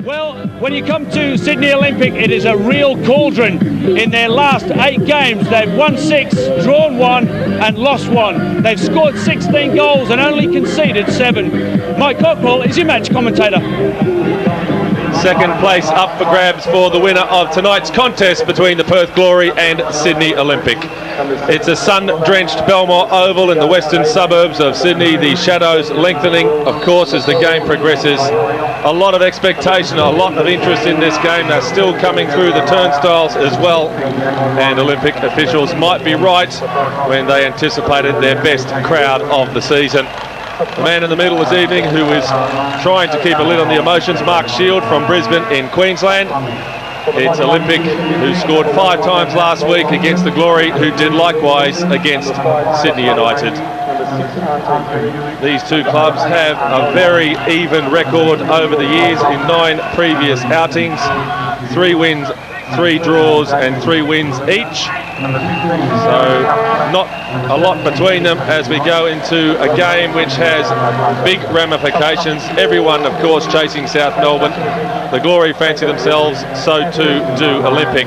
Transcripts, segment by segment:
Well, when you come to Sydney Olympic, it is a real cauldron. In their last 8 games, they've won 6, drawn 1 and lost 1. They've scored 16 goals and only conceded 7. Mike Cockrell is your match commentator. Second place up for grabs for the winner of tonight's contest between the Perth Glory and Sydney Olympic. It's a sun-drenched Belmore Oval in the western suburbs of Sydney. The shadows lengthening, of course, as the game progresses. A lot of expectation, a lot of interest in this game. They're still coming through the turnstiles as well. And Olympic officials might be right when they anticipated their best crowd of the season. The man in the middle this evening who is trying to keep a lid on the emotions, Mark Shield from Brisbane in Queensland. It's Olympic, who scored 5 times last week against the Glory, who did likewise against Sydney United. These two clubs have a very even record over the years in 9 previous outings. 3 wins, 3 draws and 3 wins each. So not a lot between them as we go into a game which has big ramifications. Everyone, of course, chasing South Melbourne. The Glory fancy themselves, so too do Olympic.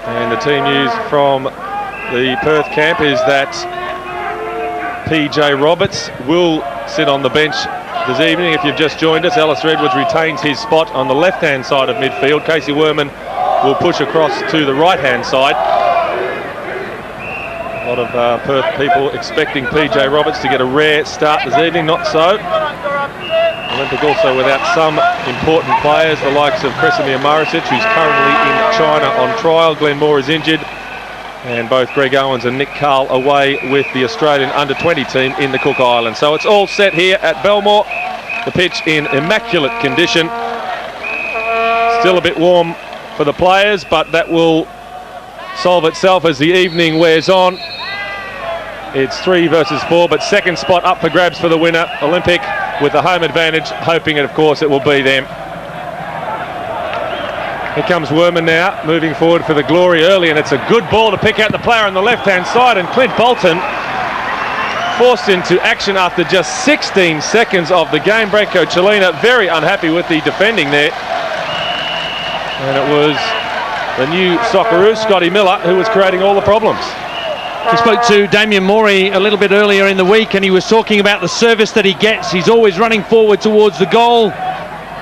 And the team news from the Perth camp is that PJ Roberts will sit on the bench this evening. If you've just joined us, Alistair Edwards retains his spot on the left-hand side of midfield. Kasey Wehrman will push across to the right-hand side. A lot of Perth people expecting PJ Roberts to get a rare start this evening. Not so. Olympic also without some important players, the likes of Kresimir Maricic, who's currently in China on trial. Glenn Moore is injured. And both Greg Owens and Nick Carl away with the Australian under-20 team in the Cook Islands. So it's all set here at Belmore. The pitch in immaculate condition. Still a bit warm for the players, but that will solve itself as the evening wears on. It's 3 versus 4, but second spot up for grabs for the winner. Olympic with the home advantage, hoping, of course, it will be them. Here comes Wehrman now, moving forward for the Glory early, and it's a good ball to pick out the player on the left-hand side, and Clint Bolton forced into action after just 16 seconds of the game. Branko Čulina very unhappy with the defending there. And it was the new Socceroo, Scotty Miller, who was creating all the problems. We spoke to Damian Mori a little bit earlier in the week, and he was talking about the service that he gets. He's always running forward towards the goal.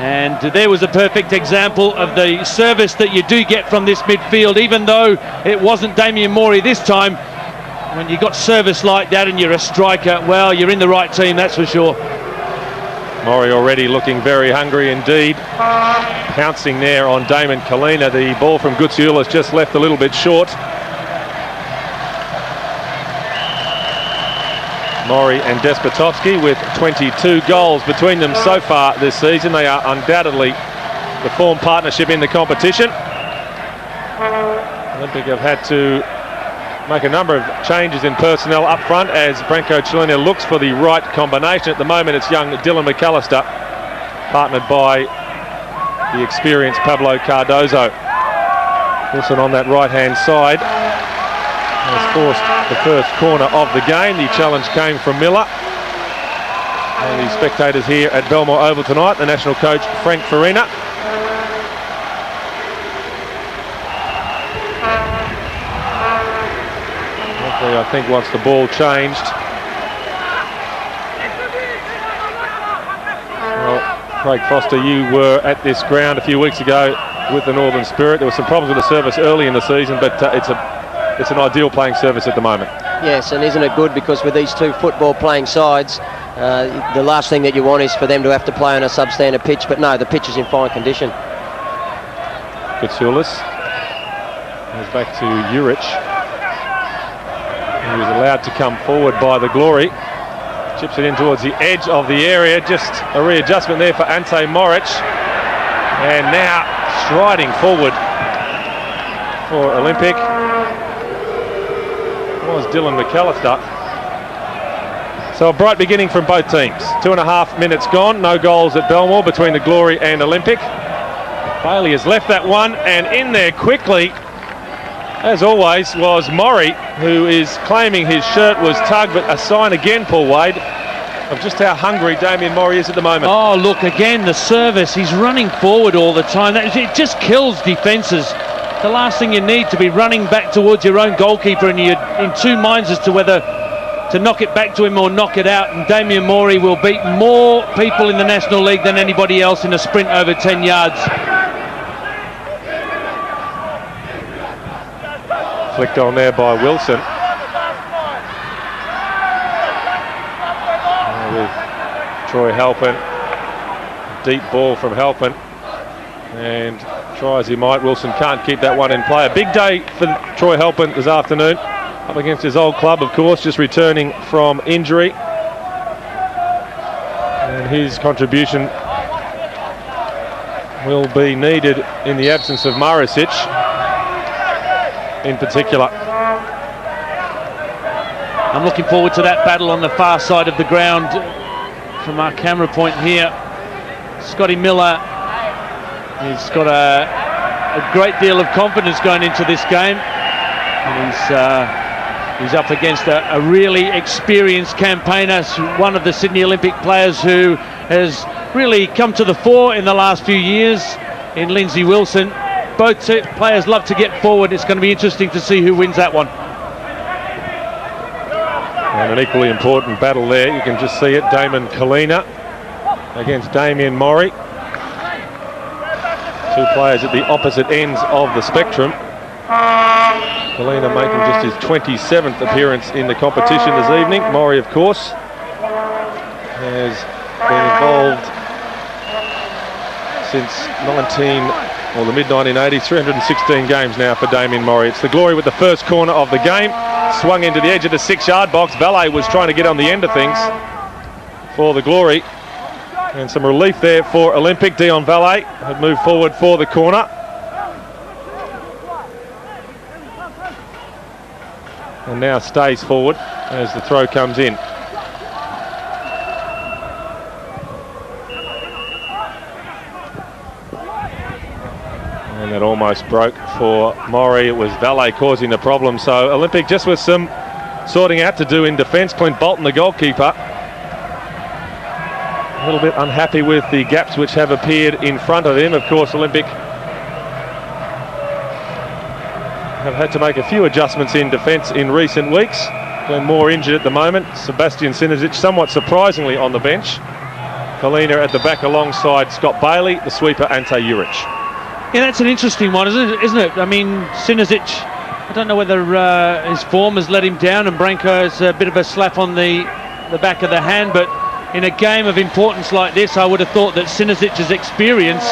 And there was a perfect example of the service that you do get from this midfield, even though it wasn't Damian Mori this time. When you got service like that and you're a striker, well, you're in the right team, that's for sure. Mori already looking very hungry indeed. Pouncing there on Damon Collina. The ball from Goutzioulis just left a little bit short. Mori and Despotovski with 22 goals between them so far this season. They are undoubtedly the form partnership in the competition. Olympic have had to make a number of changes in personnel up front as Franco Parisi looks for the right combination. At the moment it's young Dylan Macallister, partnered by the experienced Pablo Cardozo. Wilson on that right-hand side has forced the first corner of the game. The challenge came from Miller. And the spectators here at Belmore Oval tonight, the national coach Frank Farina. Hopefully, I think once the ball changed. Well, Craig Foster, you were at this ground a few weeks ago with the Northern Spirit. There were some problems with the service early in the season, but it's an ideal playing surface at the moment. Yes, and isn't it good, because with these two football playing sides, the last thing that you want is for them to have to play on a substandard pitch, but no, the pitch is in fine condition. Goutzioulis goes back to Juric. He was allowed to come forward by the Glory. Chips it in towards the edge of the area. Just a readjustment there for Ante Moric. And now striding forward for Olympic was Dylan Macallister. So a bright beginning from both teams. 2.5 minutes gone, no goals at Belmore between the Glory and Olympic. Baillie has left that one, and in there quickly, as always, was Mori, who is claiming his shirt was tugged, but a sign again, Paul Wade, of just how hungry Damian Mori is at the moment. Oh, look, again, the service. He's running forward all the time. It just kills defences. The last thing you need to be running back towards your own goalkeeper and you're in two minds as to whether to knock it back to him or knock it out. And Damian Mori will beat more people in the National League than anybody else in a sprint over 10 yards. Flicked on there by Wilson. With Troy Halpin. Deep ball from Halpin. And try as he might, Wilson can't keep that one in play. A big day for Troy Halpin this afternoon. Up against his old club, of course, just returning from injury. And his contribution will be needed in the absence of Marisic in particular. I'm looking forward to that battle on the far side of the ground from our camera point here. Scotty Miller, he's got a great deal of confidence going into this game. And he's up against a really experienced campaigner, one of the Sydney Olympic players who has really come to the fore in the last few years in Lindsay Wilson. Both players love to get forward. It's going to be interesting to see who wins that one. And an equally important battle there, you can just see it, Damon Collina against Damian Mori. Two players at the opposite ends of the spectrum. Collina making just his 27th appearance in the competition this evening. Mori, of course, has been involved since the mid-1980s, 316 games now for Damian Mori. It's the Glory with the first corner of the game. Swung into the edge of the 6-yard box. Valle was trying to get on the end of things for the Glory. And some relief there for Olympic. Dion Valle had moved forward for the corner. And now stays forward as the throw comes in. And that almost broke for Mori. It was Valle causing the problem. So Olympic just with some sorting out to do in defence. Clint Bolton, the goalkeeper, a little bit unhappy with the gaps which have appeared in front of him. Of course, Olympic have had to make a few adjustments in defence in recent weeks. More injured at the moment. Sebastian Sinozic somewhat surprisingly on the bench. Collina at the back alongside Scott Baillie, the sweeper Ante Juric. Yeah, that's an interesting one, isn't it? I mean, Sinozic, I don't know whether his form has let him down, and Branko is a bit of a slap on the back of the hand, but in a game of importance like this, I would have thought that Sinozic's experience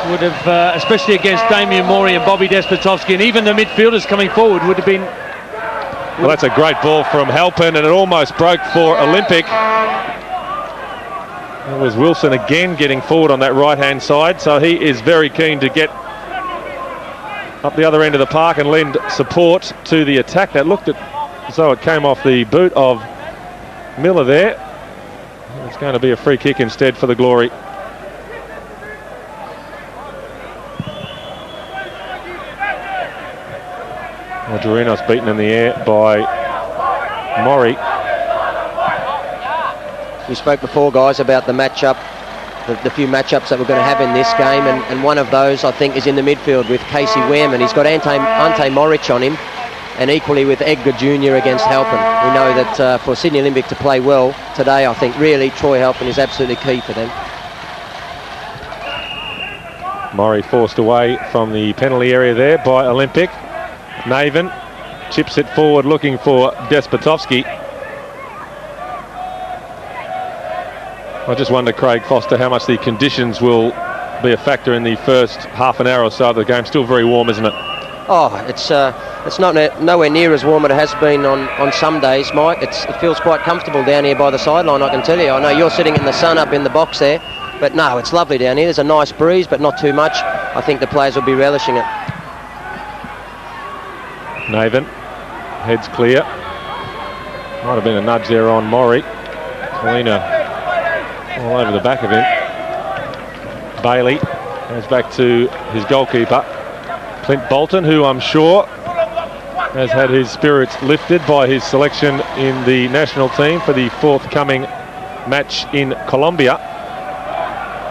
would have, especially against Damian Mori and Bobby Despotovski, and even the midfielders coming forward, would have been... Well, that's a great ball from Halpin, and it almost broke for Olympic. It was Wilson again getting forward on that right-hand side, so he is very keen to get up the other end of the park and lend support to the attack. That looked as though it came off the boot of Miller there. It's going to be a free kick instead for the Glory. Augerinos beaten in the air by Mori. We spoke before, guys, about the matchup, the few matchups that we're going to have in this game, and one of those, I think, is in the midfield with Kasey Wehrman. He's got Ante Moric on him, and equally with Edgar Jr. against Halpin. We know that for Sydney Olympic to play well today, I think really Troy Halpin is absolutely key for them. Mori forced away from the penalty area there by Olympic. Naven chips it forward looking for Despotovski. I just wonder, Craig Foster, how much the conditions will be a factor in the first half an hour or so of the game. Still very warm, isn't it? Oh, it's not nowhere near as warm as it has been on some days, Mike. It feels quite comfortable down here by the sideline, I can tell you. I know you're sitting in the sun up in the box there, but no, it's lovely down here. There's a nice breeze, but not too much. I think the players will be relishing it. Naven, heads clear. Might have been a nudge there on Mori. Čulina all over the back of him. Baillie goes back to his goalkeeper, Clint Bolton, who I'm sure has had his spirits lifted by his selection in the national team for the forthcoming match in Colombia.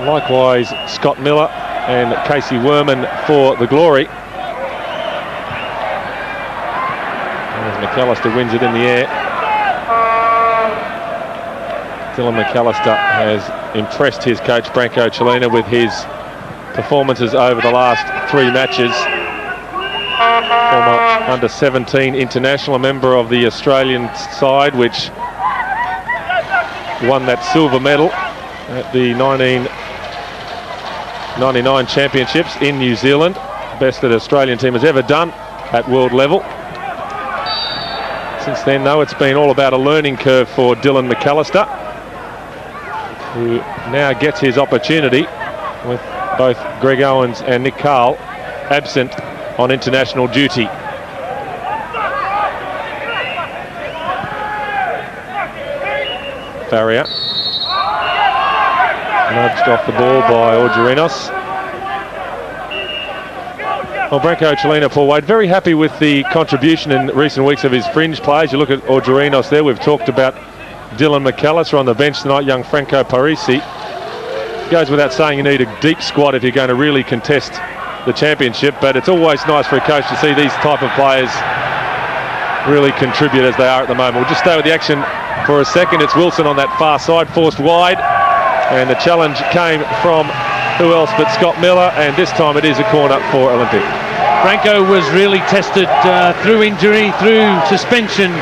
Likewise, Scott Miller and Kasey Wehrman for the Glory. As Macallister wins it in the air. Dylan Macallister has impressed his coach Franco Čulina with his performances over the last 3 matches. Former under-17 international, a member of the Australian side, which won that silver medal at the 1999 championships in New Zealand. Best that Australian team has ever done at world level. Since then, though, it's been all about a learning curve for Dylan Macallister, who now gets his opportunity with both Greg Owens and Nick Carl absent on international duty. Faria nudged off the ball by Augerinos. Well, Branko Čulina, Paul Wade, very happy with the contribution in recent weeks of his fringe players. You look at Augerinos there. We've talked about Dylan Macallister on the bench tonight, young Franco Parisi. It goes without saying you need a deep squad if you're going to really contest the championship, but it's always nice for a coach to see these type of players really contribute as they are at the moment. We'll just stay with the action for a second. It's Wilson on that far side, forced wide, and the challenge came from who else but Scott Miller, and this time it is a corner for Olympic. Franco was really tested through injury, through suspension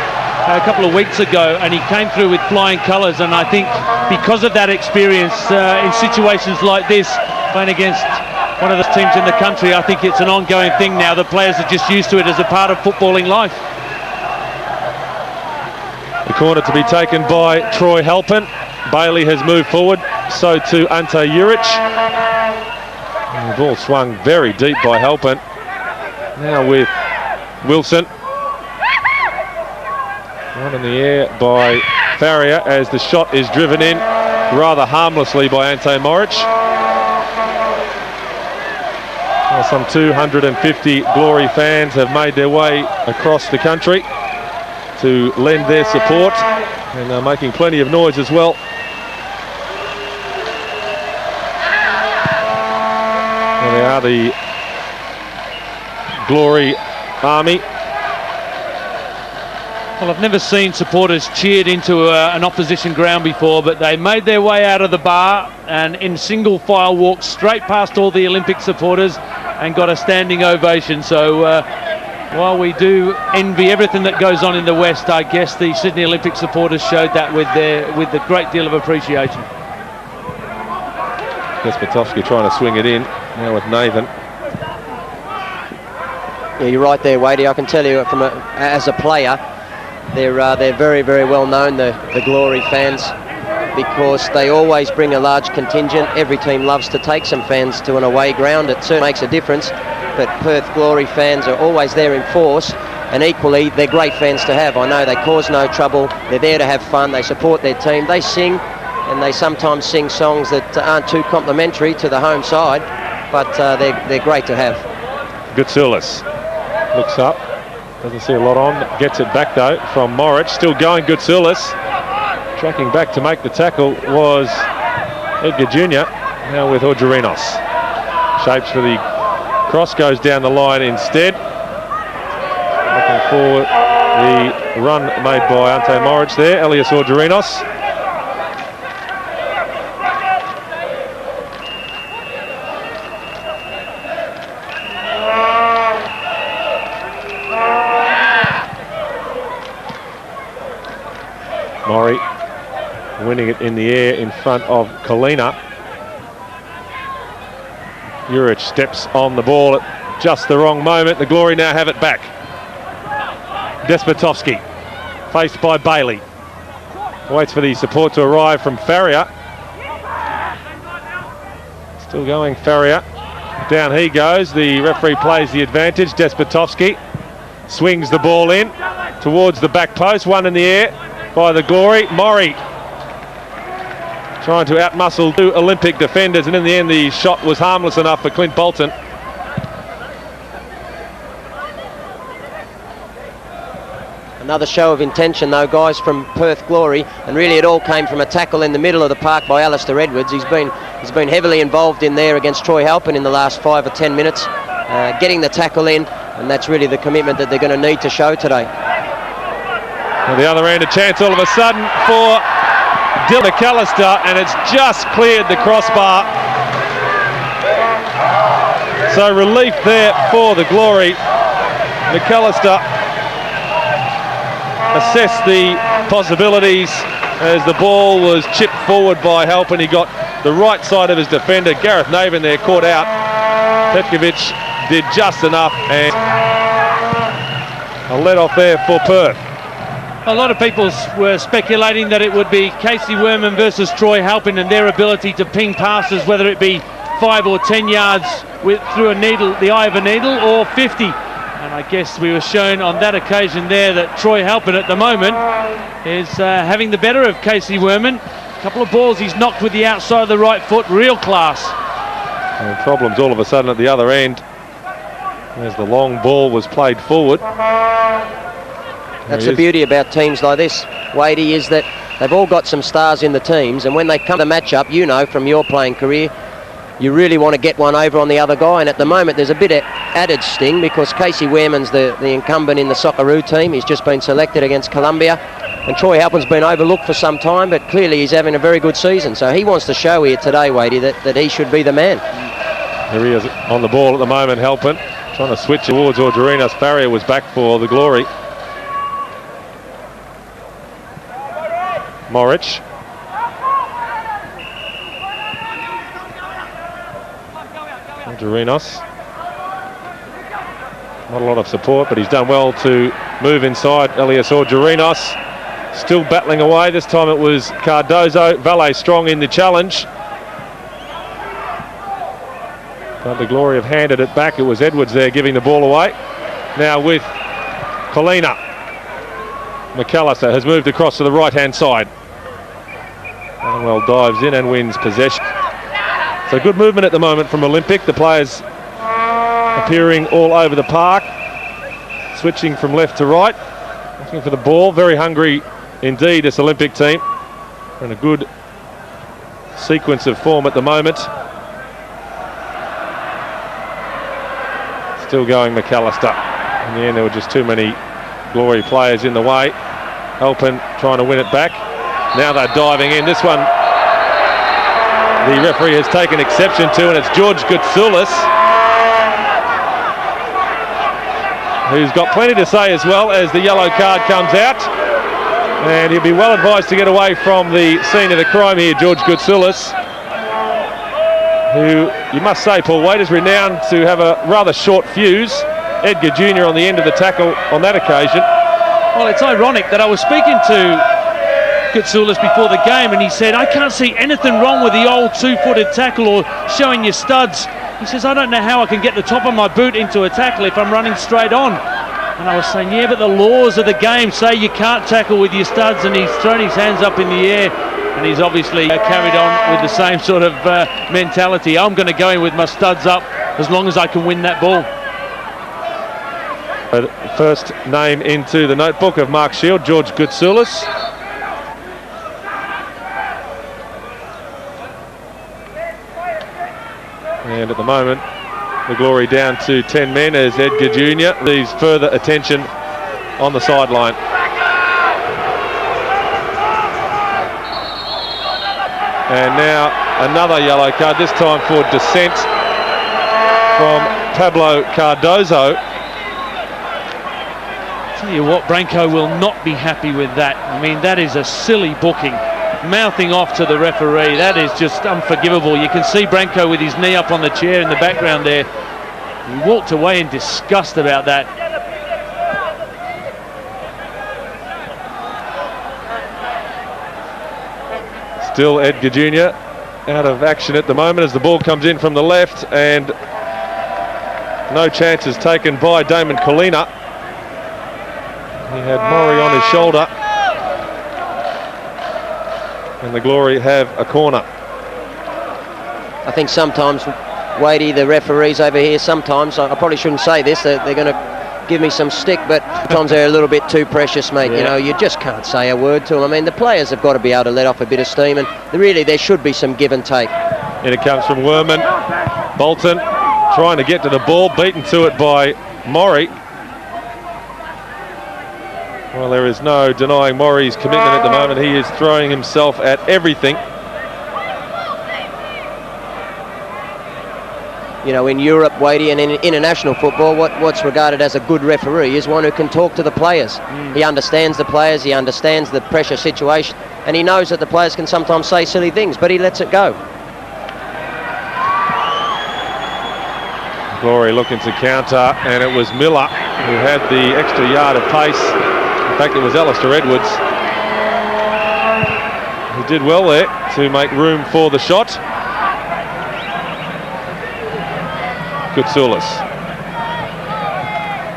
a couple of weeks ago, and he came through with flying colours, and I think because of that experience in situations like this, playing against one of the teams in the country, I think it's an ongoing thing now. The players are just used to it as a part of footballing life. The corner to be taken by Troy Halpin. Baillie has moved forward, so too Ante Juric. And the ball swung very deep by Halpin. Now with Wilson. One in the air by Faria as the shot is driven in rather harmlessly by Ante Moric. Well, some 250 Glory fans have made their way across the country to lend their support, and they're making plenty of noise as well. Well, they are the Glory Army. Well, I've never seen supporters cheered into an opposition ground before, but they made their way out of the bar and in single file walked straight past all the Olympic supporters and got a standing ovation. So while we do envy everything that goes on in the West, I guess the Sydney Olympic supporters showed that with a great deal of appreciation. Despotovski trying to swing it in, now with Naven. Yeah, you're right there, Wadey. I can tell you as a player, they're very, very well known, the Glory fans, because they always bring a large contingent. Every team loves to take some fans to an away ground. It certainly makes a difference, but Perth Glory fans are always there in force, and equally they're great fans to have. I know they cause no trouble, they're there to have fun, they support their team, they sing, and they sometimes sing songs that aren't too complimentary to the home side, but they're great to have. Goutzioulis looks up, doesn't see a lot on, gets it back though from Moric, still going Goutzioulis. Tracking back to make the tackle was Edgar Jr., now with Augerinos. Shapes for the cross, goes down the line instead. Looking for the run made by Ante Moric there, Elias Augerinos. Mori winning it in the air in front of Collina. Juric steps on the ball at just the wrong moment. The Glory now have it back. Despotovski, faced by Baillie. Waits for the support to arrive from Faria. Still going Faria. Down he goes. The referee plays the advantage. Despotovski swings the ball in towards the back post. One in the air by the Glory. Mori trying to outmuscle two Olympic defenders, and in the end the shot was harmless enough for Clint Bolton. Another show of intention though, guys, from Perth Glory, and really it all came from a tackle in the middle of the park by Alistair Edwards. He's been heavily involved in there against Troy Halpin in the last 5 or 10 minutes, getting the tackle in, and that's really the commitment that they're going to need to show today. At the other end, a chance all of a sudden for Macallister, and it's just cleared the crossbar. So relief there for the Glory. Macallister assessed the possibilities as the ball was chipped forward by Halpin. He got the right side of his defender. Gareth Naven there caught out. Petkovic did just enough, and a let off there for Perth. A lot of people were speculating that it would be Kasey Wehrman versus Troy Halpin and their ability to ping passes, whether it be 5 or 10 yards through a needle, the eye of a needle, or 50. And I guess we were shown on that occasion there that Troy Halpin at the moment is having the better of Kasey Wehrman. A couple of balls he's knocked with the outside of the right foot, real class. And problems all of a sudden at the other end as the long ball was played forward. That's the beauty about teams like this, Wadey, is that they've all got some stars in the teams, and when they come to the matchup, you know from your playing career, you really want to get one over on the other guy. And at the moment there's a bit of added sting because Kasey Wehrman's the incumbent in the Socceroo team. He's just been selected against Colombia, and Troy Halpin's been overlooked for some time, but clearly he's having a very good season, so he wants to show here today, Wadey, that he should be the man. Here he is on the ball at the moment, Halpin trying to switch towards Augerinos. Faria was back for the Glory. Moric. Augerinos. Not a lot of support, but he's done well to move inside. Elias Augerinos still battling away. This time it was Cardozo. Valle strong in the challenge. But the Glory have handed it back. It was Edwards there giving the ball away. Now with Collina. Macallister has moved across to the right-hand side. Harnwell dives in and wins possession. So good movement at the moment from Olympic. The players appearing all over the park, switching from left to right, looking for the ball. Very hungry indeed, this Olympic team. In a good sequence of form at the moment. Still going Macallister. In the end, there were just too many Glory players in the way. Halpin trying to win it back. Now they're diving in. This one the referee has taken exception to, and it's George Goutzioulis, who's got plenty to say as well as the yellow card comes out. And he'll be well advised to get away from the scene of the crime here, George Goutzioulis, who, you must say, Paul Wade, is renowned to have a rather short fuse. Edgar Jr. on the end of the tackle on that occasion. Well, it's ironic that I was speaking to Goutzioulis before the game, and he said, I can't see anything wrong with the old two-footed tackle or showing your studs. He says, I don't know how I can get the top of my boot into a tackle if I'm running straight on. And I was saying, yeah, but the laws of the game say you can't tackle with your studs, and he's thrown his hands up in the air, and he's obviously carried on with the same sort of mentality. I'm going to go in with my studs up as long as I can win that ball. First name into the notebook of Mark Shield, George Goutzioulis. And at the moment, the Glory down to 10 men as Edgar Jr. leaves further attention on the sideline. And now another yellow card, this time for dissent from Pablo Cardozo. Tell you what, Branko will not be happy with that. I mean, that is a silly booking. Mouthing off to the referee, that is just unforgivable. You can see Branko with his knee up on the chair in the background there. He walked away in disgust about that. Still Edgar Jr. out of action at the moment as the ball comes in from the left, and no chances taken by Damon Collina. He had Mori on his shoulder, and the Glory have a corner. I think sometimes, Wadey, the referees over here, sometimes, I probably shouldn't say this, they're going to give me some stick, but sometimes they're a little bit too precious, mate. Yeah. You know, you just can't say a word to them. I mean, the players have got to be able to let off a bit of steam, and really there should be some give and take. And it comes from Wehrman. Bolton trying to get to the ball, beaten to it by Mori. Well, there is no denying Mori's commitment at the moment. He is throwing himself at everything. You know, in Europe, Wadey, and in international football, what's regarded as a good referee is one who can talk to the players. He understands the players, he understands the pressure situation, and he knows that the players can sometimes say silly things, but he lets it go. Glory looking to counter, and it was Miller who had the extra yard of pace. In fact, it was Alistair Edwards who did well there to make room for the shot. Goutzioulis.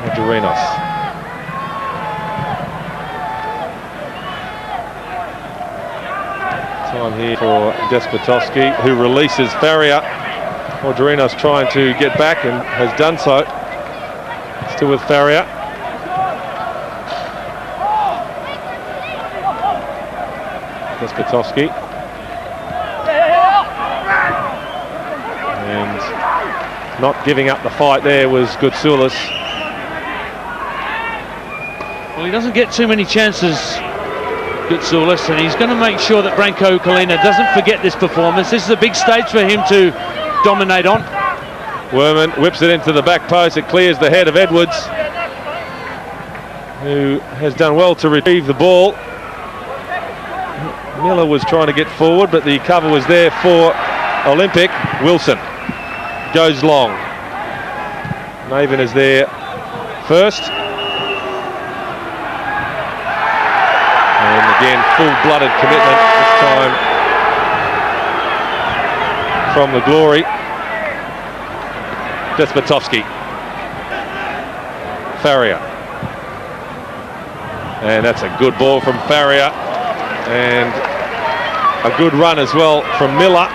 Augerinos. Time here for Despotovski, who releases Faria. Augerinos trying to get back and has done so. Still with Faria. Despotovski. And not giving up the fight there was Goutzioulis. Well, he doesn't get too many chances, Goutzioulis, and he's going to make sure that Franco Parisi doesn't forget this performance. This is a big stage for him to dominate on. Wehrman whips it into the back post. It clears the head of Edwards, who has done well to retrieve the ball. Miller was trying to get forward, but the cover was there for Olympic. Wilson goes long. Naven is there first. And again, full-blooded commitment this time from the Glory. Despotovski. Faria. And that's a good ball from Faria. And a good run as well from Miller.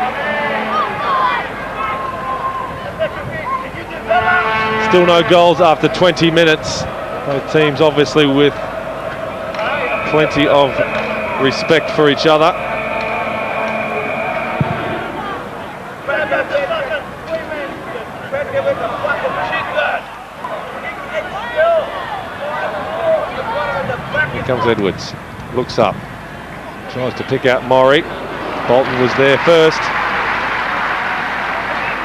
Still no goals after 20 minutes. Both teams obviously with plenty of respect for each other. Here comes Edwards. Looks up. Tries to pick out Mori. Bolton was there first.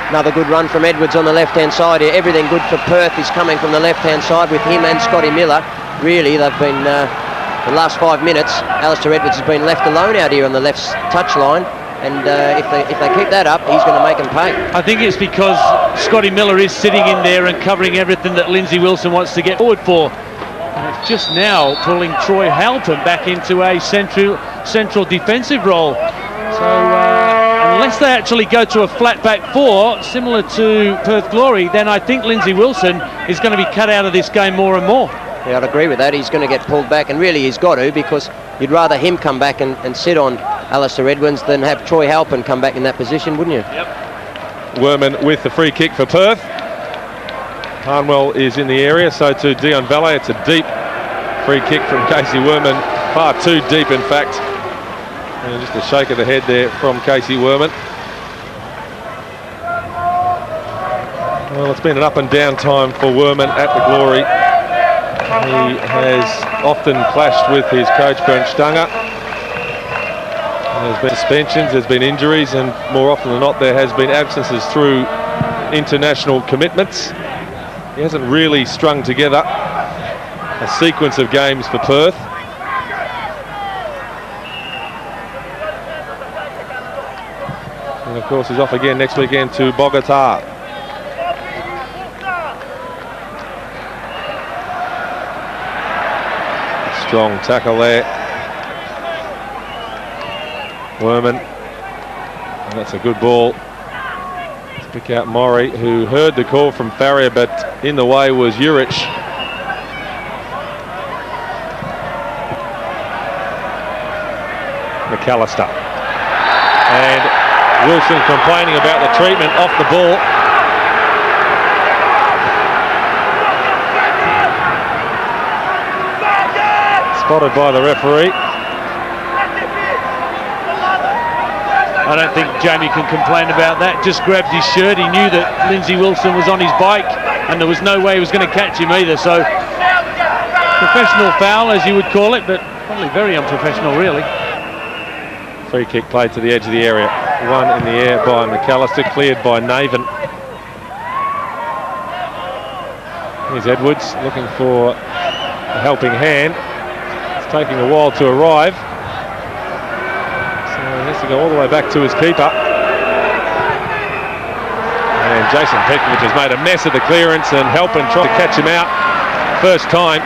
Another good run from Edwards on the left-hand side here. Everything good for Perth is coming from the left-hand side with him and Scotty Miller. Really, they've been, the last 5 minutes, Alistair Edwards has been left alone out here on the left touchline. And if they keep that up, he's going to make them pay. I think it's because Scotty Miller is sitting in there and covering everything that Lindsay Wilson wants to get forward for. And it's just now pulling Troy Halpin back into a central defensive role. So unless they actually go to a flat back four, similar to Perth Glory, then I think Lindsay Wilson is going to be cut out of this game more and more. Yeah, I'd agree with that. He's going to get pulled back, and really he's got to, because you'd rather him come back and sit on Alistair Edwards than have Troy Halpin come back in that position, wouldn't you? Yep. Wehrman with the free kick for Perth. Harnwell is in the area, so to Dion Valle. It's a deep free kick from Kasey Wehrman, far too deep in fact. And just a shake of the head there from Kasey Wehrman. Well, it's been an up and down time for Wehrman at the Glory. He has often clashed with his coach Bernd Stanger. There's been suspensions, there's been injuries, and more often than not there has been absences through international commitments. He hasn't really strung together a sequence of games for Perth. And of course he's off again next weekend to Bogota. Strong tackle there. Wehrman. And that's a good ball to pick out Mori, who heard the call from Faria, but in the way was Juric. Macallister. And Wilson complaining about the treatment off the ball. Spotted by the referee. I don't think Jamie can complain about that. Just grabbed his shirt. He knew that Lindsay Wilson was on his bike and there was no way he was going to catch him either. So professional foul, as you would call it, but probably very unprofessional, really. Free kick played to the edge of the area. One in the air by Macallister, cleared by Naven. Here's Edwards looking for a helping hand. It's taking a while to arrive. He has to go all the way back to his keeper. And Jason Petkovic has made a mess of the clearance, and Halpin tried to catch him out first time.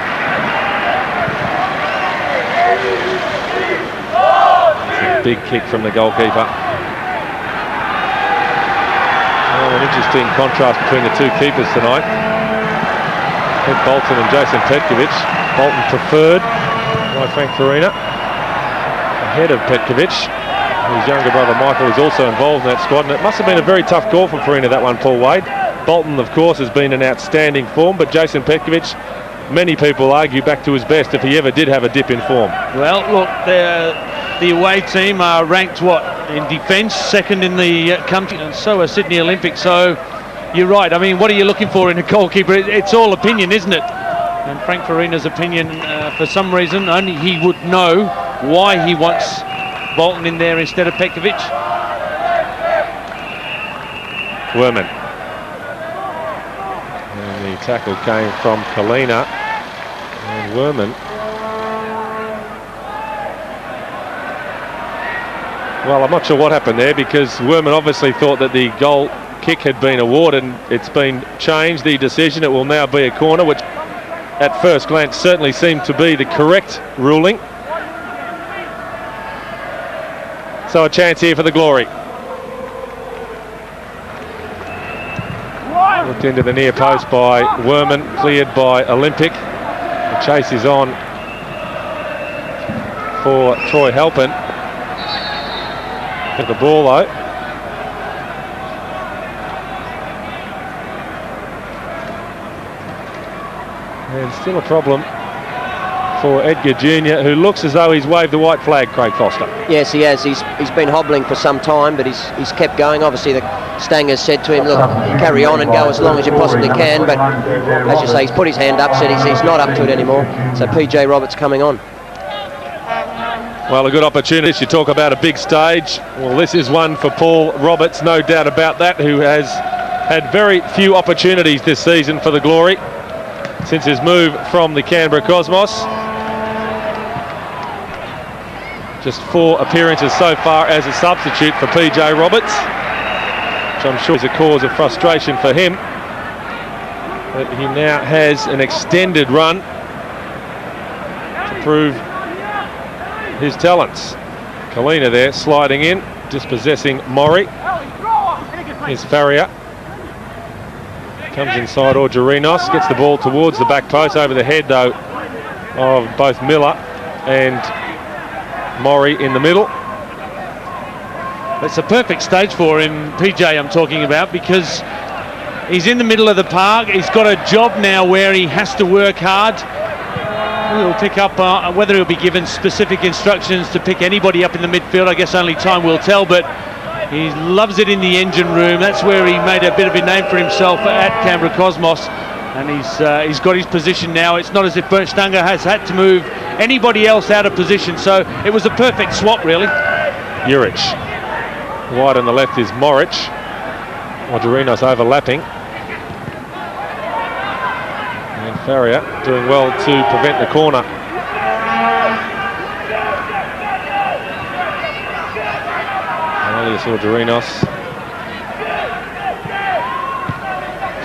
It's a big kick from the goalkeeper. Oh, an interesting contrast between the two keepers tonight. Clint Bolton and Jason Petkovic. Bolton preferred by Frank Farina, ahead of Petkovic. His younger brother Michael is also involved in that squad, and it must have been a very tough call for Farina, that one, Paul Wade. Bolton, of course, has been in outstanding form, but Jason Petkovic, many people argue back to his best if he ever did have a dip in form. Well, look, the away team are ranked, what, in defence, second in the country, and so are Sydney Olympic, so you're right. I mean, what are you looking for in a goalkeeper? It's all opinion, isn't it? And Frank Farina's opinion, for some reason, only he would know why he wants Bolton in there instead of Petkovic. Wehrman. And the tackle came from Collina. And Wehrman. Well, I'm not sure what happened there, because Wehrman obviously thought that the goal kick had been awarded, and it's been changed, the decision. It will now be a corner, which at first glance certainly seemed to be the correct ruling. So a chance here for the Glory. Looked into the near post by Wehrman, cleared by Olympic. The chase is on for Troy Halpin. Took the ball though. And still a problem for Edgar Jr., who looks as though he's waved the white flag, Craig Foster. Yes, he has. He's been hobbling for some time, but he's kept going. Obviously, the Stangers said to him, look, carry on and go as long as you possibly can. But as you say, he's put his hand up, said he's not up to it anymore. So PJ Roberts coming on. Well, a good opportunity. You talk about a big stage. Well, this is one for Paul Roberts, no doubt about that, who has had very few opportunities this season for the Glory since his move from the Canberra Cosmos. Just 4 appearances so far as a substitute for PJ Roberts, which I'm sure is a cause of frustration for him. But he now has an extended run to prove his talents. Collina there sliding in, dispossessing Mori. Here's Faria. Comes inside Augerinos, gets the ball towards the back post, over the head though of both Miller and Mori in the middle. It's a perfect stage for him, PJ I'm talking about, because he's in the middle of the park. He's got a job now where he has to work hard. He'll pick up, whether he'll be given specific instructions to pick anybody up in the midfield, I guess only time will tell, but he loves it in the engine room. That's where he made a bit of a name for himself at Canberra Cosmos, and he's got his position now. It's not as if Bernd Stanger has had to move anybody else out of position, so it was a perfect swap, really. Juric. Wide on the left is Moric. Augerinos overlapping. And Faria doing well to prevent the corner. Elias Augerinos.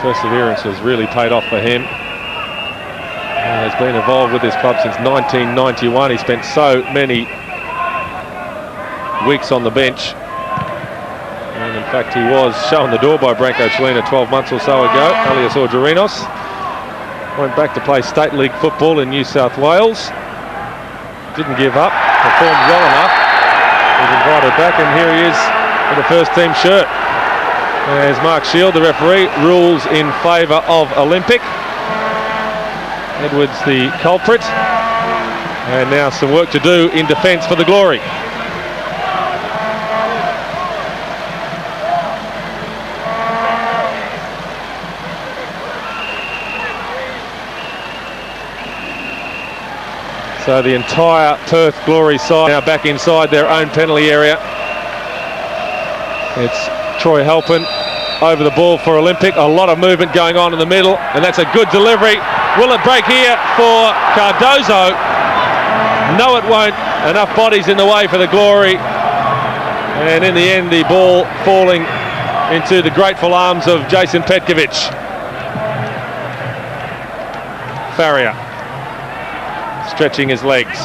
Perseverance has really paid off for him. He has been involved with this club since 1991. He spent so many weeks on the bench. And in fact, he was shown the door by Branko Čulina 12 months or so ago. Elias Augerinos went back to play State League football in New South Wales. Didn't give up, performed well enough. He's invited back, and here he is with the first team shirt. As Mark Shield, the referee, rules in favour of Olympic. Edwards the culprit. And now some work to do in defence for the Glory. So the entire Perth Glory side now back inside their own penalty area. It's Troy Halpin over the ball for Olympic. A lot of movement going on in the middle, and that's a good delivery. Will it break here for Cardozo? No, it won't. Enough bodies in the way for the Glory. And in the end, the ball falling into the grateful arms of Jason Petkovic. Faria stretching his legs.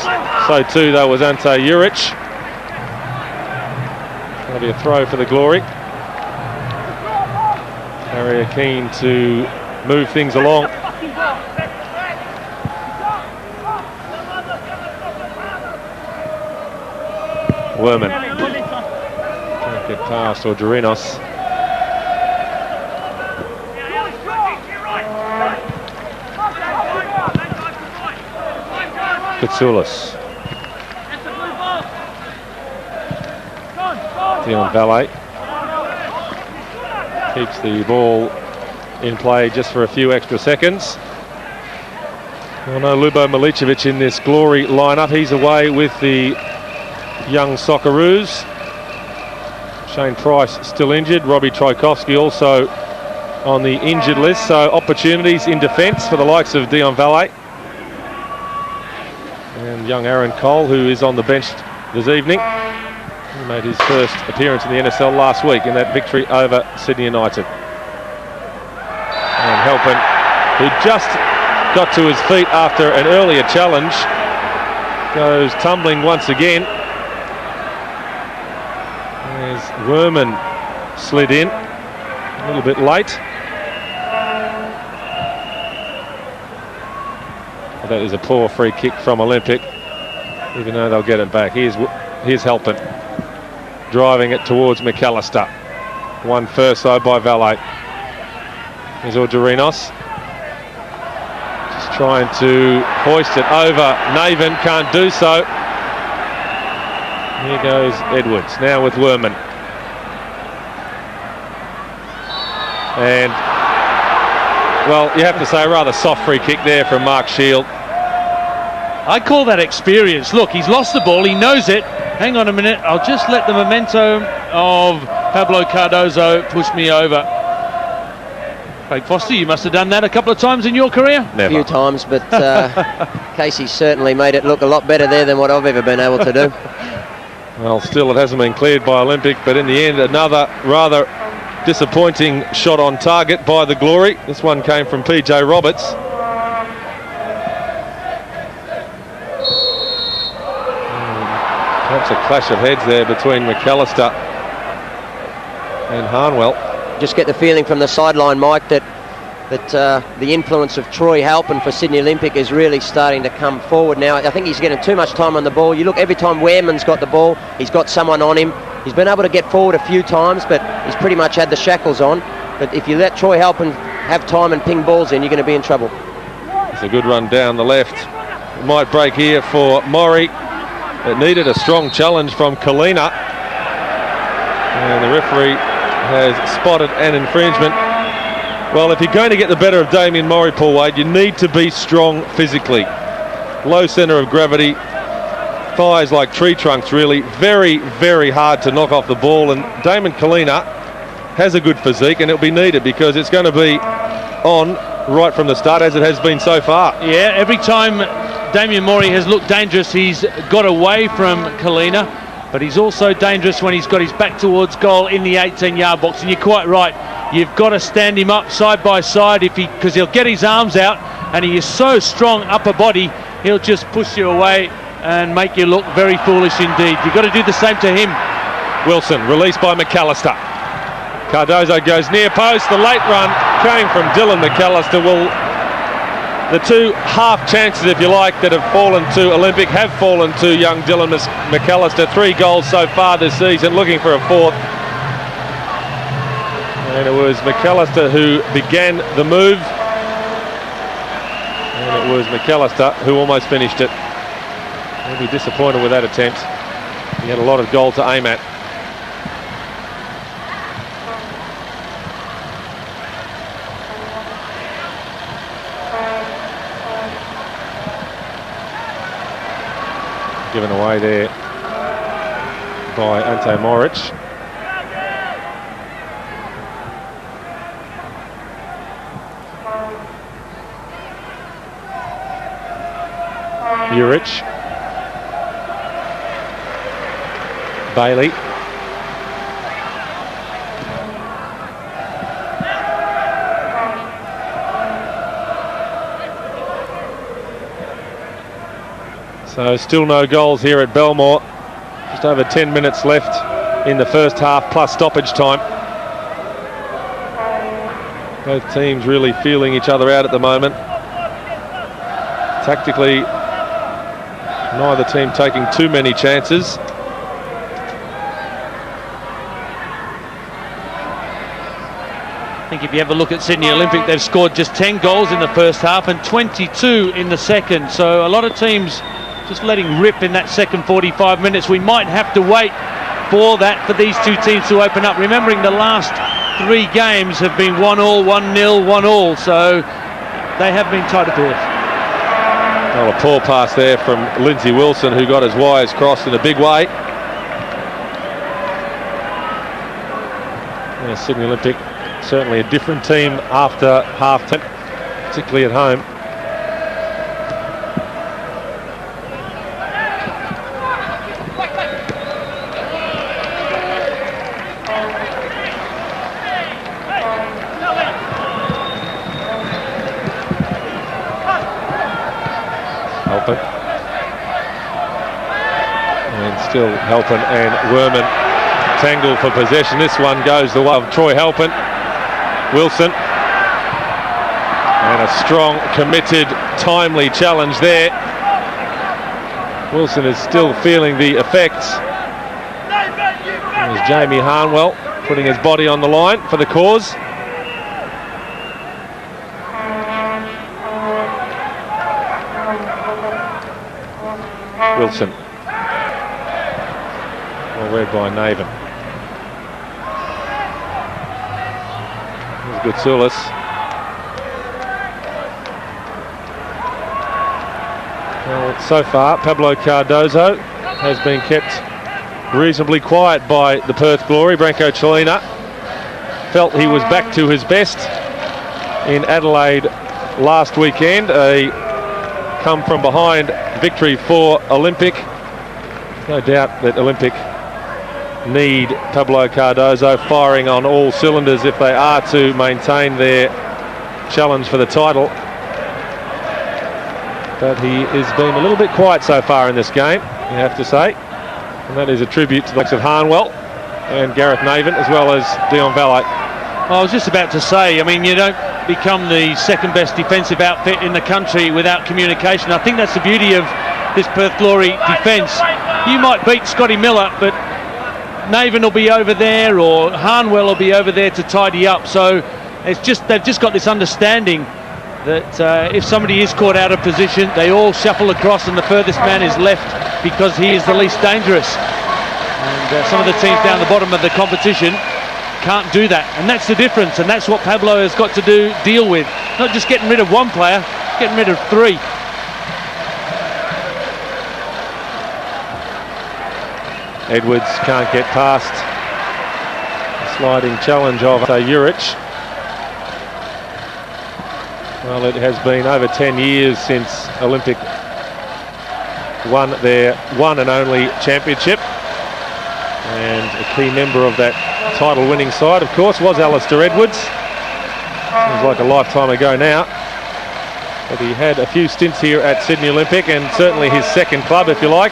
So too, though, was Ante Juric. That'll be a throw for the Glory. Faria keen to move things along. Wehrman can't get past Augerinos. Goutzioulis. Dion Valle keeps the ball in play just for a few extra seconds. Well, no Lubo Milicevic in this Glory lineup. He's away with the young Socceroos. Shane Price still injured. Robbie Trajkovski also on the injured list. So opportunities in defence for the likes of Dion Valle. And young Aaron Cole, who is on the bench this evening. He made his first appearance in the NSL last week in that victory over Sydney United. And Halpin, who just got to his feet after an earlier challenge, goes tumbling once again. There's Wehrman slid in a little bit late. That is a poor free kick from Olympic, even though they'll get it back. Here's Halpin driving it towards Macallister. Won first though by Valle. Here's Augerinos. Just trying to hoist it over Naven, can't do so. Here goes Edwards, now with Wehrman. And, well, you have to say a rather soft free kick there from Mark Shield. I call that experience. Look, he's lost the ball, he knows it. Hang on a minute, I'll just let the memento of Pablo Cardozo push me over. Craig Foster, you must have done that a couple of times in your career? A Never. few times, but Kasey certainly made it look a lot better there than what I've ever been able to do. Well, still it hasn't been cleared by Olympic, but in the end another rather disappointing shot on target by the Glory. This one came from PJ Roberts. Perhaps a clash of heads there between Macallister and Harnwell. Just get the feeling from the sideline, Mike, that the influence of Troy Halpin for Sydney Olympic is really starting to come forward now. I think he's getting too much time on the ball. You look, every time Wehrman's got the ball, he's got someone on him. He's been able to get forward a few times, but he's pretty much had the shackles on. But if you let Troy Halpin have time and ping balls in, you're going to be in trouble. It's a good run down the left. It might break here for Mori. It needed a strong challenge from Čulina. And the referee has spotted an infringement. Well, if you're going to get the better of Damian Mori, Paul Wade, you need to be strong physically. Low centre of gravity, thighs like tree trunks, really. Very, very hard to knock off the ball. And Damon Collina has a good physique, and it'll be needed because it's going to be on right from the start, as it has been so far. Yeah, every time Damian Mori has looked dangerous, he's got away from Čulina, but he's also dangerous when he's got his back towards goal in the 18-yard box. And you're quite right, you've got to stand him up side by side because he'll get his arms out, and he is so strong upper body, he'll just push you away and make you look very foolish indeed. You've got to do the same to him. Wilson released by Macallister. Cardozo goes near post. The late run came from Dylan Macallister. Well, the two half chances, if you like, that have fallen to Olympic have fallen to young Dylan Macallister. 3 goals so far this season, looking for a 4th. And it was Macallister who began the move. And it was Macallister who almost finished it. He'll be disappointed with that attempt. He had a lot of goal to aim at. Given away there by Ante Moric. Juric. Baillie. So still no goals here at Belmore. Just over 10 minutes left in the first half plus stoppage time. Both teams really feeling each other out at the moment. Tactically, neither team taking too many chances. I think if you have a look at Sydney Olympic, they've scored just 10 goals in the first half and 22 in the second. So a lot of teams just letting rip in that second 45 minutes. We might have to wait for that for these two teams to open up. Remembering the last 3 games have been 1-1, 1-0, 1-1. So they have been tight to Perth. Well, a poor pass there from Lindsay Wilson, who got his wires crossed in a big way. Yeah, Sydney Olympic, certainly a different team after half-time, particularly at home. Halpin. And still Halpin and Wehrman tangle for possession. This one goes the way of Troy Halpin. Wilson. And a strong, committed, timely challenge there. Wilson is still feeling the effects. There's Jamie Harnwell putting his body on the line for the cause. Wilson. Well read by Naven. Here's Goutzioulis. Well, so far, Pablo Cardozo has been kept reasonably quiet by the Perth Glory. Branko Čulina felt he was back to his best in Adelaide last weekend. A come from behind victory for Olympic. No doubt that Olympic need Pablo Cardozo firing on all cylinders if they are to maintain their challenge for the title. But he has been a little bit quiet so far in this game, you have to say. And that is a tribute to the likes of Harnwell and Gareth Naven, as well as Dion Valle. I was just about to say, I mean, you don't become the second best defensive outfit in the country without communication. I think that's the beauty of this Perth Glory defence. You might beat Scotty Miller, but Naven will be over there, or Harnwell will be over there to tidy up. So it's just, they've just got this understanding that if somebody is caught out of position, they all shuffle across and the furthest man is left because he is the least dangerous. And some of the teams down the bottom of the competition can't do that, and that's the difference, and that's what Pablo has got to deal with. Not just getting rid of one player, getting rid of 3. Edwards can't get past the sliding challenge of Ante Juric. Well, it has been over 10 years since Olympic won their one and only championship, and a key member of that title winning side, of course, was Alistair Edwards. Seems like a lifetime ago now, but he had a few stints here at Sydney Olympic, and certainly his second club, if you like.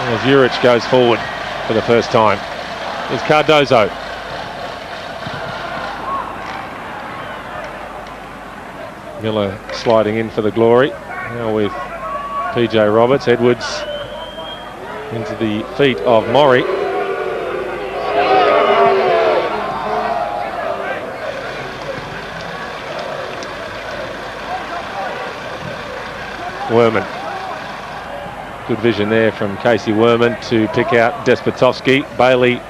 As Juric goes forward for the first time. Here's Cardozo. Miller sliding in for the Glory. Now with PJ Roberts. Edwards into the feet of Mori. Wehrman. Good vision there from Kasey Wehrman to pick out Despotovski. Baillie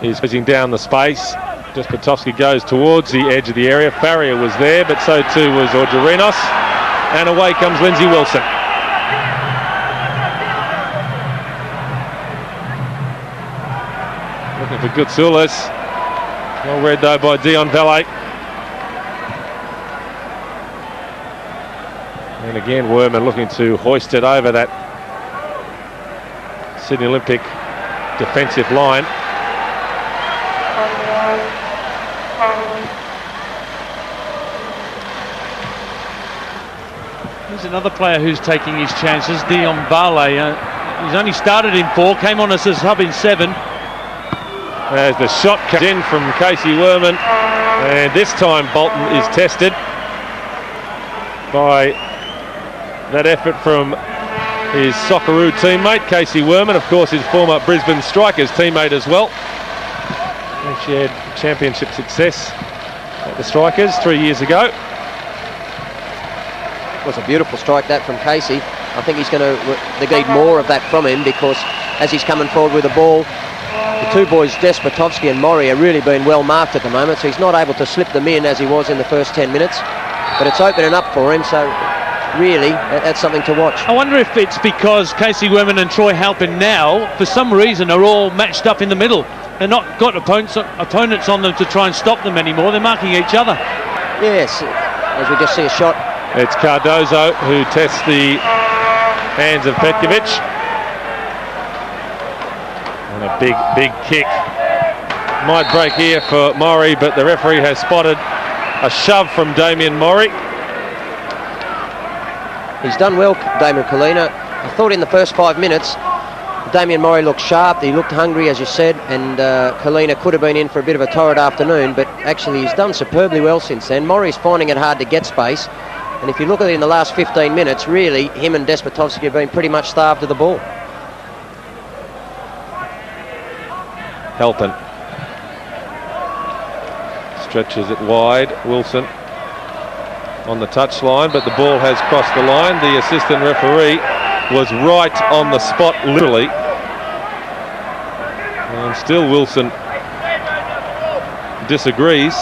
is closing down the space. Despotovski goes towards the edge of the area. Faria was there, but so too was Augerinos. And away comes Lindsay Wilson. Looking for Goutzioulis. Well read though by Dion Valle. And again Wehrman looking to hoist it over that Sydney Olympic defensive line. There's another player who's taking his chances, Dion Valle. He's only started in 4, came on as a sub in 7. As the shot comes in from Kasey Wehrman, and this time Bolton is tested by that effort from his Socceroo teammate, Kasey Wehrman, of course his former Brisbane Strikers teammate as well. They shared championship success at the Strikers 3 years ago. It was a beautiful strike that from Kasey. I think he's going to need more of that from him, because as he's coming forward with the ball, the two boys, Despotovski and Mori, are really being well marked at the moment, so he's not able to slip them in as he was in the first 10 minutes. But it's opening up for him, so really, that's something to watch. I wonder if it's because Kasey Wehrman and Troy Halpin now, for some reason, are all matched up in the middle. They're not got opponents on them to try and stop them anymore. They're marking each other. Yes, as we just see a shot. It's Cardozo who tests the hands of Petkovic. And a big kick. Might break here for Mori, but the referee has spotted a shove from Damian Mori. He's done well, Damon Collina. I thought in the first 5 minutes, Damian Mori looked sharp, he looked hungry, as you said, and Collina could have been in for a bit of a torrid afternoon, but actually he's done superbly well since then. Mori's finding it hard to get space, and if you look at it in the last 15 minutes, really, him and Despotovski have been pretty much starved of the ball. Halpin stretches it wide. Wilson on the touchline, but the ball has crossed the line. The assistant referee was right on the spot, literally. And still Wilson disagrees.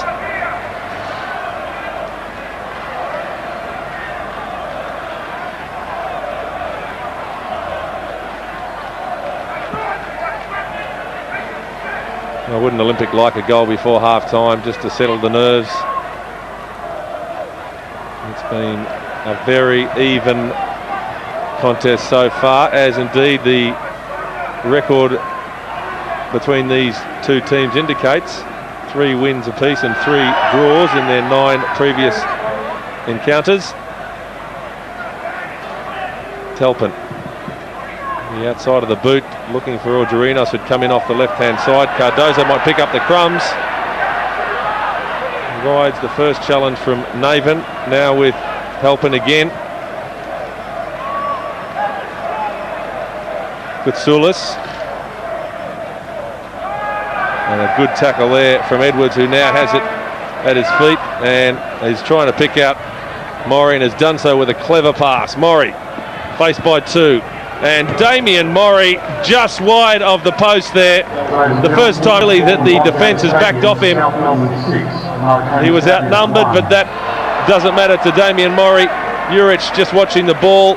Well, wouldn't Olympic like a goal before half-time just to settle the nerves? It's been a very even contest so far, as indeed the record between these two teams indicates. 3 wins apiece and 3 draws in their 9 previous encounters. Halpin, the outside of the boot, looking for Augerinos, who'd come in off the left-hand side. Cardozo might pick up the crumbs. Rides the first challenge from Naven, now with Halpin again. Goutzioulis. And a good tackle there from Edwards, who now has it at his feet, and he's trying to pick out Mori, and has done so with a clever pass. Mori, faced by 2. And Damian Mori just wide of the post there. The first time really that the defence has backed off him. He was outnumbered, but that doesn't matter to Damian Mori. Juric just watching the ball.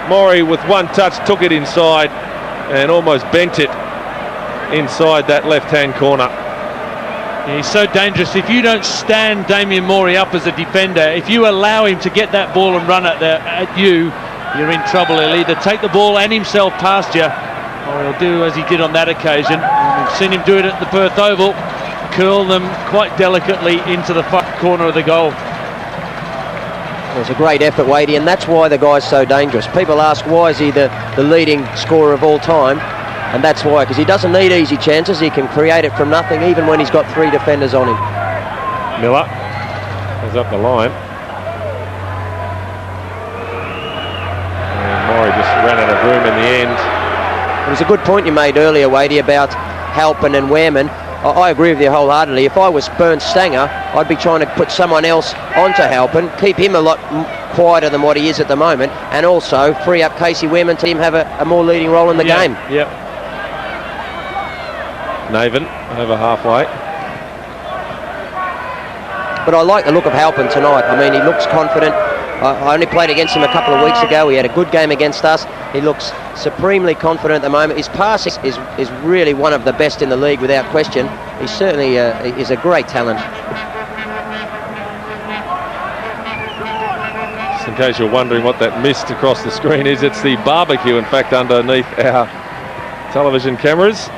Mori with one touch took it inside and almost bent it inside that left-hand corner. Yeah, he's so dangerous. If you don't stand Damian Mori up as a defender, if you allow him to get that ball and run at you, you're in trouble. He'll either take the ball and himself past you, or he'll do as he did on that occasion. We've seen him do it at the Perth Oval, curl them quite delicately into the far corner of the goal. It was a great effort, Wadey, and that's why the guy's so dangerous. People ask, why is he the leading scorer of all time? And that's why, because he doesn't need easy chances. He can create it from nothing, even when he's got 3 defenders on him. Miller is up the line. Mori just ran out of room in the end. It was a good point you made earlier, Wadey, about Halpin and Wehrman. I agree with you wholeheartedly. If I was Bernd Stanger, I'd be trying to put someone else onto Halpin, keep him a lot quieter than what he is at the moment, and also free up Kasey Wehrman to him have a more leading role in the game. Yeah. Naven over halfway. But I like the look of Halpin tonight. I mean, he looks confident. I only played against him a couple of weeks ago. He had a good game against us. He looks supremely confident at the moment. His passing is really one of the best in the league without question. He certainly is a great talent. Just in case you're wondering what that mist across the screen is, it's the barbecue, in fact, underneath our television cameras.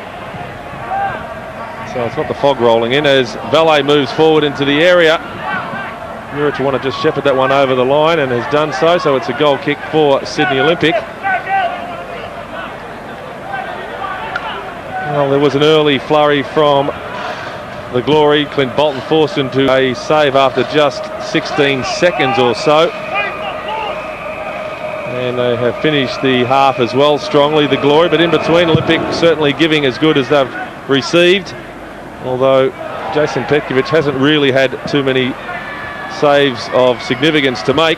So it's not the fog rolling in as Valle moves forward into the area. Juric want to just shepherd that one over the line and has done so. So it's a goal kick for Sydney Olympic. Well, there was an early flurry from the Glory. Clint Bolton forced into a save after just 16 seconds or so. And they have finished the half as well strongly, the Glory. But in between, Olympic certainly giving as good as they've received. Although Jason Petkovic hasn't really had too many saves of significance to make.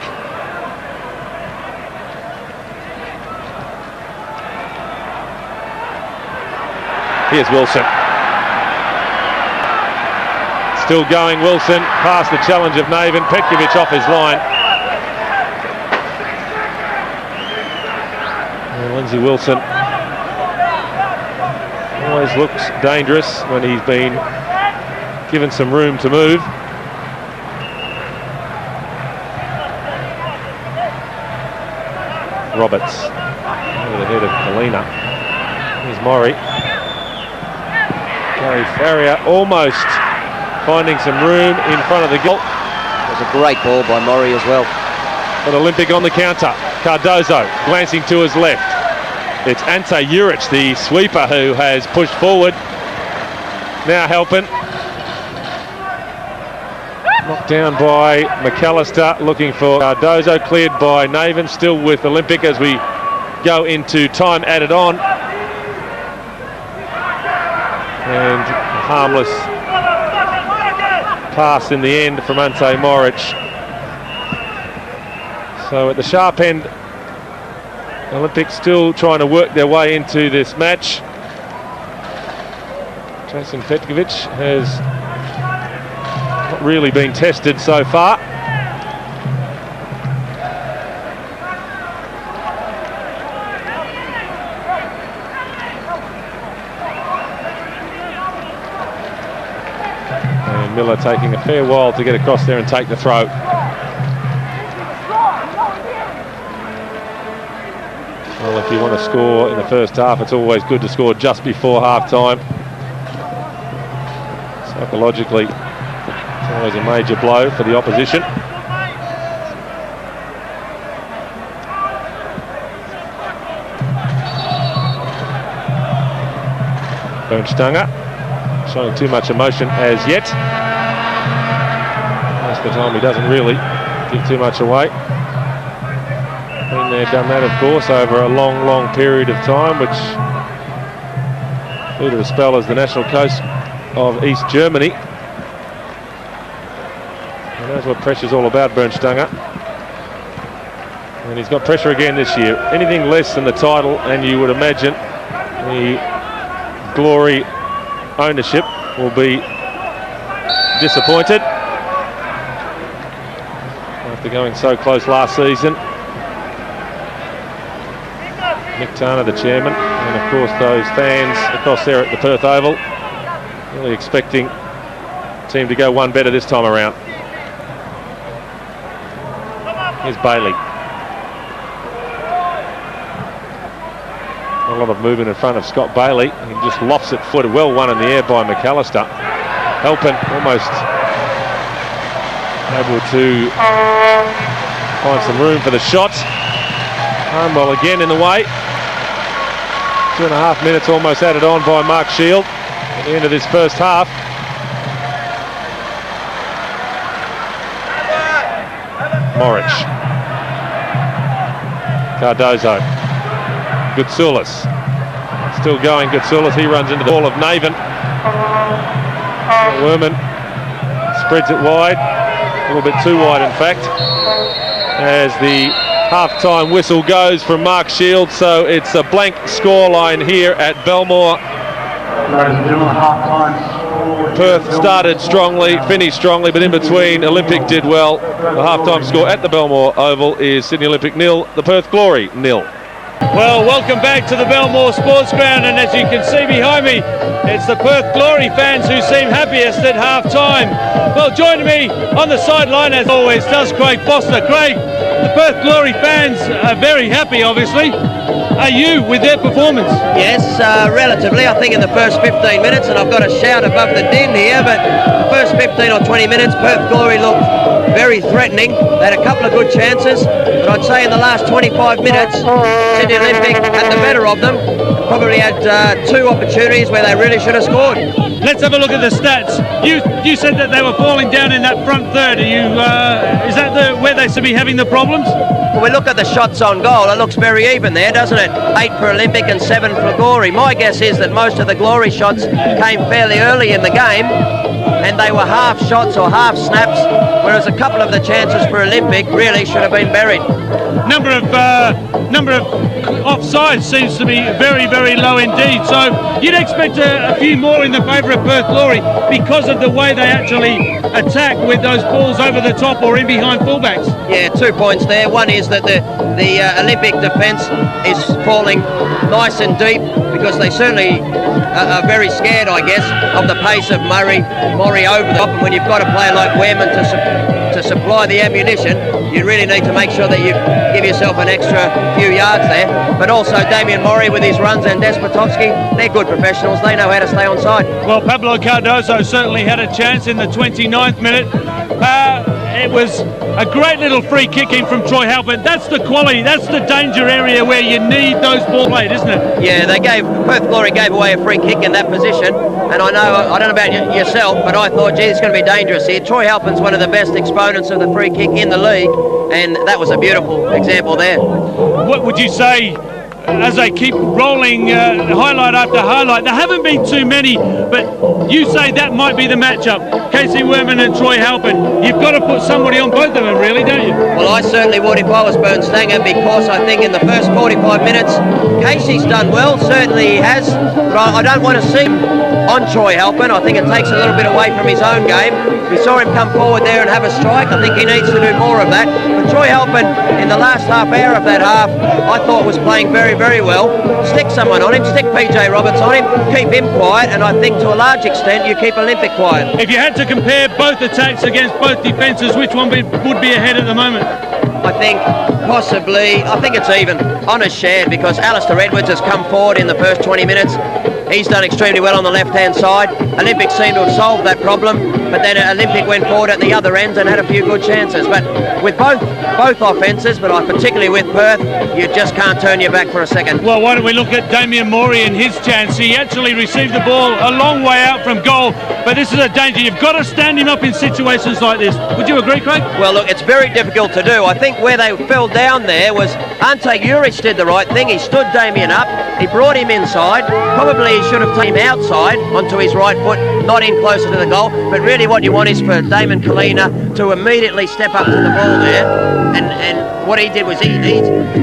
Here's Wilson. Still going, Wilson past the challenge of Naven. Petkovic off his line. And Lindsay Wilson always looks dangerous when he's been given some room to move. Roberts over the head of Collina. Here's Mori. Gary Faria almost finding some room in front of the goal. It was a great ball by Mori as well. But Olympic on the counter. Cardozo glancing to his left. It's Ante Juric, the sweeper, who has pushed forward. Now Halpin. Knocked down by Macallister, looking for Cardozo, cleared by Naven, still with Olympic as we go into time added on. And a harmless pass in the end from Ante Moric. So at the sharp end, Olympic still trying to work their way into this match. Jason Petkovic has not really been tested so far. And Miller taking a fair while to get across there and take the throw. Well, if you want to score in the first half, it's always good to score just before half-time. Psychologically, it's always a major blow for the opposition. Bernstanger showing too much emotion as yet. Most of the time he doesn't really give too much away. Been there, done that, of course, over a long period of time, which due to a spell as the national coach of East Germany. He knows what pressure's all about, Bernstanger. And he's got pressure again this year. Anything less than the title, and you would imagine the Glory ownership will be disappointed after going so close last season. Nick Turner, the chairman, and of course those fans across there at the Perth Oval, really expecting the team to go one better this time around. Here's Baillie. A lot of movement in front of Scott Baillie. He just lofts it footed, well won in the air by Macallister. Halpin almost able to find some room for the shot. Harnwell again in the way. 2.5 minutes almost added on by Mark Shield at the end of this first half. Moric. Cardozo. Goutzioulis. Still going, Goutzioulis. He runs into the ball of Naven. Wehrman spreads it wide. A little bit too wide, in fact. as the half-time whistle goes from Mark Shields. So it's a blank scoreline here at Belmore. Perth started strongly, finished strongly, but in between Olympic did well. The half-time score at the Belmore Oval is Sydney Olympic 0, the Perth Glory 0. Well, welcome back to the Belmore Sports Ground, and as you can see behind me, it's the Perth Glory fans who seem happiest at half-time. Well, joining me on the sideline, as always, does Craig Foster. Craig, the Perth Glory fans are very happy, obviously. Are you with their performance? Yes, relatively. I think in the first 15 minutes, and I've got a shout above the din here, but the first 15 or 20 minutes, Perth Glory looked very threatening. They had a couple of good chances, but I'd say in the last 25 minutes, Sydney Olympic had the better of them, and probably had 2 opportunities where they really should have scored. Let's have a look at the stats. You said that they were falling down in that front third. Are you, is that where they should be having the problems? Well, we look at the shots on goal. It looks very even there, doesn't it? 8 for Olympic and 7 for Glory. My guess is that most of the Glory shots came fairly early in the game, and they were half shots or half snaps, whereas a couple of the chances for Olympic really should have been buried. Number of offsides seems to be very, very low indeed. So you'd expect a few more in the favour of Perth Glory because of the way they actually attack with those balls over the top or in behind fullbacks. Yeah, 2 points there. One is that the Olympic defence is falling nice and deep because they certainly are very scared, I guess, of the pace of Mori over the top. And when you've got a player like Wehrman to supply the ammunition, you really need to make sure that you give yourself an extra few yards there. But also Damian Mori with his runs and Despotovski, they're good professionals. They know how to stay on side. Well, Pablo Cardozo certainly had a chance in the 29th minute. It was a great little free kick in from Troy Halpin. That's the quality, that's the danger area where you need those ball played, isn't it? Yeah, Perth Glory gave away a free kick in that position, and I don't know about yourself, but I thought, gee, it's going to be dangerous here. Troy Halpin's one of the best exponents of the free kick in the league, and that was a beautiful example there. What would you say as they keep rolling highlight after highlight? There haven't been too many, but you say that might be the matchup. Kasey Wehrman and Troy Halpin. You've got to put somebody on both of them, really, don't you? Well, I certainly would if I was Bernd Stanger, because I think in the first 45 minutes, Kasey's done well, certainly he has, but I don't want to see him on Troy Halpin. I think it takes a little bit away from his own game. We saw him come forward there and have a strike. I think he needs to do more of that. But Troy Halpin, in the last half hour of that half, I thought was playing very, very well. Stick someone on him, stick PJ Roberts on him, keep him quiet, and I think to a large extent you keep Olympic quiet. If you had to compare both attacks against both defences, which one would be ahead at the moment? I think it's even. Honours shared, because Alistair Edwards has come forward in the first 20 minutes. He's done extremely well on the left-hand side. Olympic seemed to have solved that problem, but then Olympic went forward at the other end and had a few good chances. But with both offences, but particularly with Perth, you just can't turn your back for a second. Well, why don't we look at Damian Mori and his chance? He actually received the ball a long way out from goal, but this is a danger. You've got to stand him up in situations like this. Would you agree, Craig? Well, look, it's very difficult to do. I think where they fell down there was Ante Juric did the right thing. He stood Damian up. He brought him inside. Probably he should have taken him outside onto his right foot, not in closer to the goal. But really what you want is for Damon Collina to immediately step up to the ball there. And what he did was he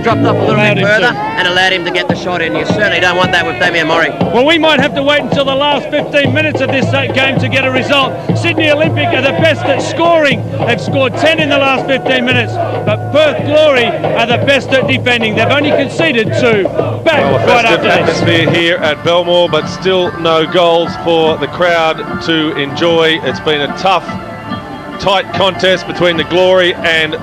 dropped off a little bit further and allowed him to get the shot in. You certainly don't want that with Damian Mori. Well, we might have to wait until the last 15 minutes of this game to get a result. Sydney Olympic are the best at scoring. They've scored 10 in the last 15 minutes. But Perth Glory are the best at defending. They've only conceded 2. Back right after this. Atmosphere here at Belmore, but still no goals for the crowd to enjoy. It's been a tough, tight contest between the Glory and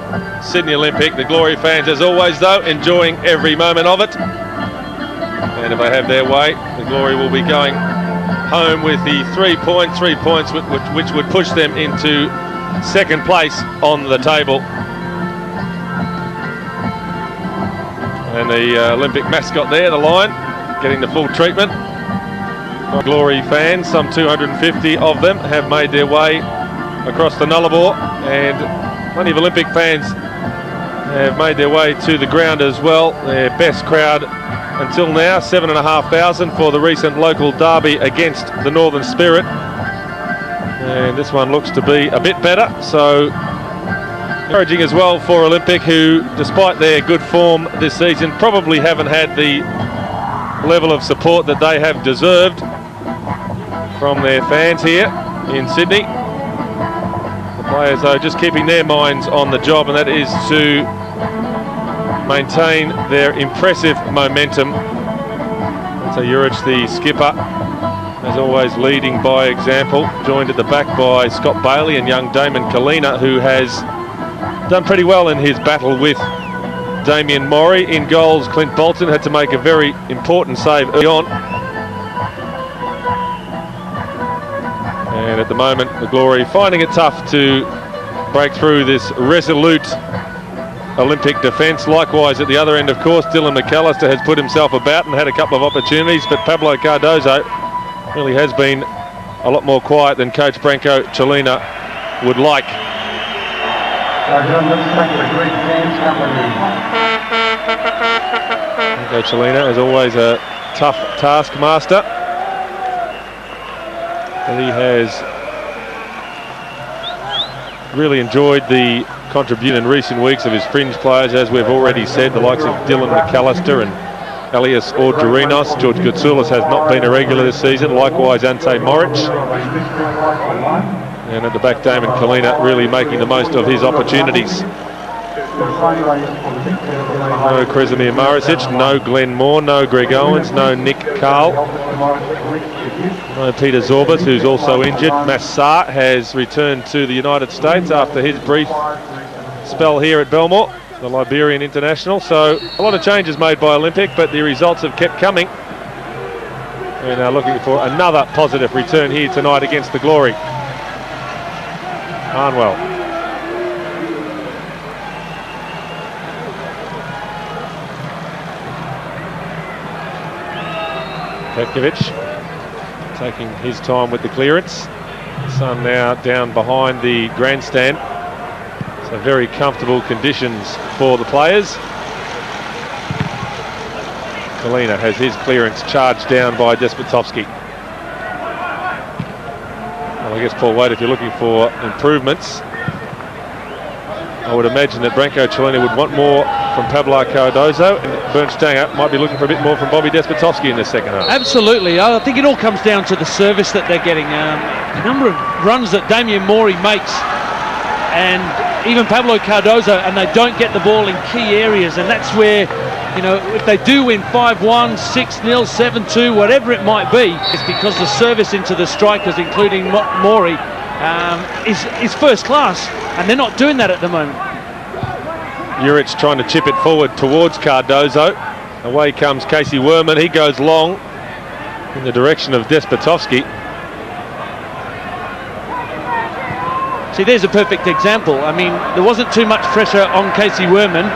Sydney Olympic. The Glory fans, as always though, enjoying every moment of it. And if they have their way, the Glory will be going home with the 3 points which would push them into second place on the table. And the Olympic mascot there, the lion, getting the full treatment. Glory fans, some 250 of them, have made their way across the Nullarbor, and plenty of Olympic fans have made their way to the ground as well. Their best crowd until now, 7,500 for the recent local derby against the Northern Spirit. And this one looks to be a bit better, so Encouraging as well for Olympic, who, despite their good form this season, probably haven't had the level of support that they have deserved from their fans here in Sydney. The players, though, just keeping their minds on the job, and that is to maintain their impressive momentum. Ante Juric, the skipper, as always leading by example, joined at the back by Scott Baillie and young Damon Collina, who has done pretty well in his battle with Damian Mori. In goals, Clint Bolton had to make a very important save early on. And at the moment, the Glory finding it tough to break through this resolute Olympic defence. Likewise, at the other end, of course, Dylan Macallister has put himself about and had a couple of opportunities, but Pablo Cardozo really has been a lot more quiet than coach Franco Čulina would like. Franco Čulina is always a tough taskmaster. And he has really enjoyed the contribution in recent weeks of his fringe players, as we've already said, the likes of Dylan Macallister and Elias Augerinos. George Goutzioulis has not been a regular this season, likewise Ante Moric. And at the back, Damon Collina really making the most of his opportunities. No Kresimir Maricic, no Glenn Moore, no Greg Owens, no Nick Carl, no Peter Zorbas, who's also injured. Massar has returned to the United States after his brief spell here at Belmore, the Liberian international. So a lot of changes made by Olympic, but the results have kept coming. We're now looking for another positive return here tonight against the Glory. Harnwell. Petkovic taking his time with the clearance. The sun now down behind the grandstand. So very comfortable conditions for the players. Collina has his clearance charged down by Despotovski. Well, I guess, Paul Wade, if you're looking for improvements, I would imagine that Branko Čulina would want more from Pablo Cardozo, and Bernd Stanger might be looking for a bit more from Bobby Despotovski in the second half. Absolutely. I think it all comes down to the service that they're getting. The number of runs that Damian Mori makes, and even Pablo Cardozo, and they don't get the ball in key areas, and that's where, you know, if they do win 5-1, 6-0, 7-2, whatever it might be, it's because the service into the strikers, including Mori, is first class, and they're not doing that at the moment. Juric trying to chip it forward towards Cardozo. Away comes Kasey Wehrman. He goes long in the direction of Despotovski. See, there's a perfect example. I mean, there wasn't too much pressure on Kasey Wehrman,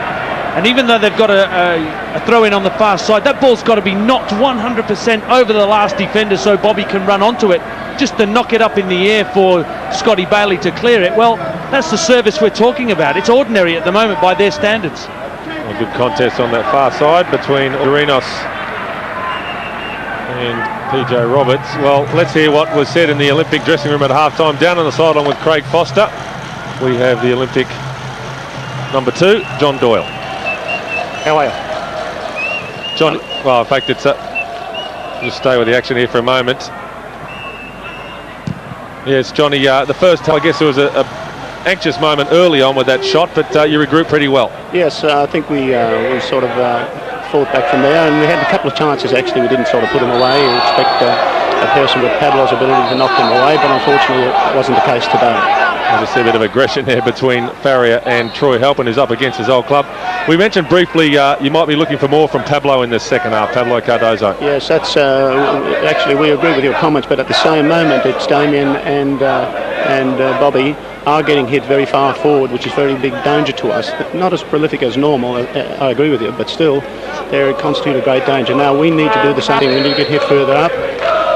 and even though they've got a throw-in on the far side, that ball's got to be knocked 100% over the last defender so Bobby can run onto it. Just to knock it up in the air for Scotty Baillie to clear it. Well, that's the service we're talking about. It's ordinary at the moment by their standards. A good contest on that far side between Augerinos and PJ Roberts. Well, let's hear what was said in the Olympic dressing room at halftime. Down on the sideline with Craig Foster, we have the Olympic number 2, John Doyle. How are you? John, well, in fact, it's just stay with the action here for a moment. Yes, Johnny, the first time, I guess there was a anxious moment early on with that shot, but you regrouped pretty well. Yes, I think we sort of fought back from there, and we had a couple of chances actually. We didn't sort of put them away. You expect a person with Pablo's ability to knock them away, but unfortunately it wasn't the case today. I just see a bit of aggression there between Faria and Troy Halpin, who's up against his old club. We mentioned briefly you might be looking for more from Pablo in the second half, Pablo Cardozo. Yes, that's actually, we agree with your comments, but at the same moment it's Damian and Bobby are getting hit very far forward, which is very big danger to us. Not as prolific as normal, I agree with you, but still they constitute a great danger. Now we need to do the same thing. We need to get hit further up,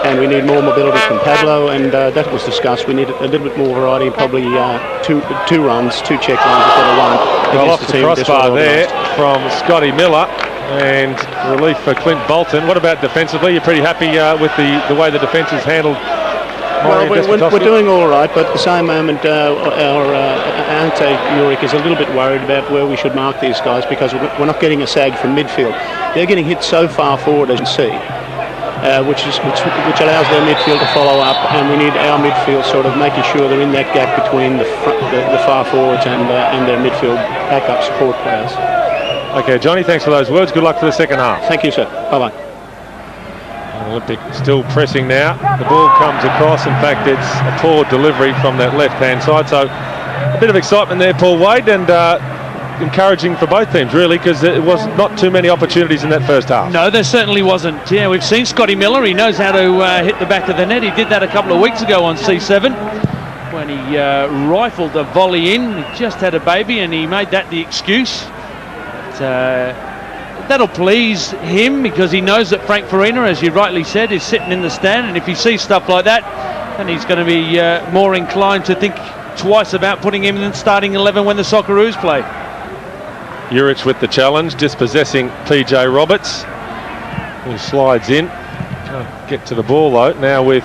and we need more mobility from Pablo, and that was discussed. We need a little bit more variety, probably two runs, 2 check runs instead of 1. Well, off the crossbar there from Scotty Miller, and relief for Clint Bolton. What about defensively? You're pretty happy with the way the defence has handled Well, we're doing all right, but at the same moment, our Ante Juric is a little bit worried about where we should mark these guys because we're not getting a sag from midfield. They're getting hit so far forward, as you see, which allows their midfield to follow up, and we need our midfield sort of making sure they're in that gap between the far forwards and their midfield backup support players. Okay, Johnny, thanks for those words. Good luck for the second half. Thank you, sir. Bye-bye. Olympic still pressing now. The ball comes across. In fact, it's a poor delivery from that left-hand side. So a bit of excitement there, Paul Wade, and encouraging for both teams, really, because there was not too many opportunities in that first half. No, there certainly wasn't. Yeah, we've seen Scotty Miller. He knows how to hit the back of the net. He did that a couple of weeks ago on C7 when he rifled a volley in. He just had a baby and he made that the excuse. That'll please him because he knows that Frank Farina, as you rightly said, is sitting in the stand, and if he sees stuff like that, then he's going to be more inclined to think twice about putting him in the starting 11 when the Socceroos play. Juric with the challenge, dispossessing PJ Roberts, who slides in. Can't get to the ball though, now with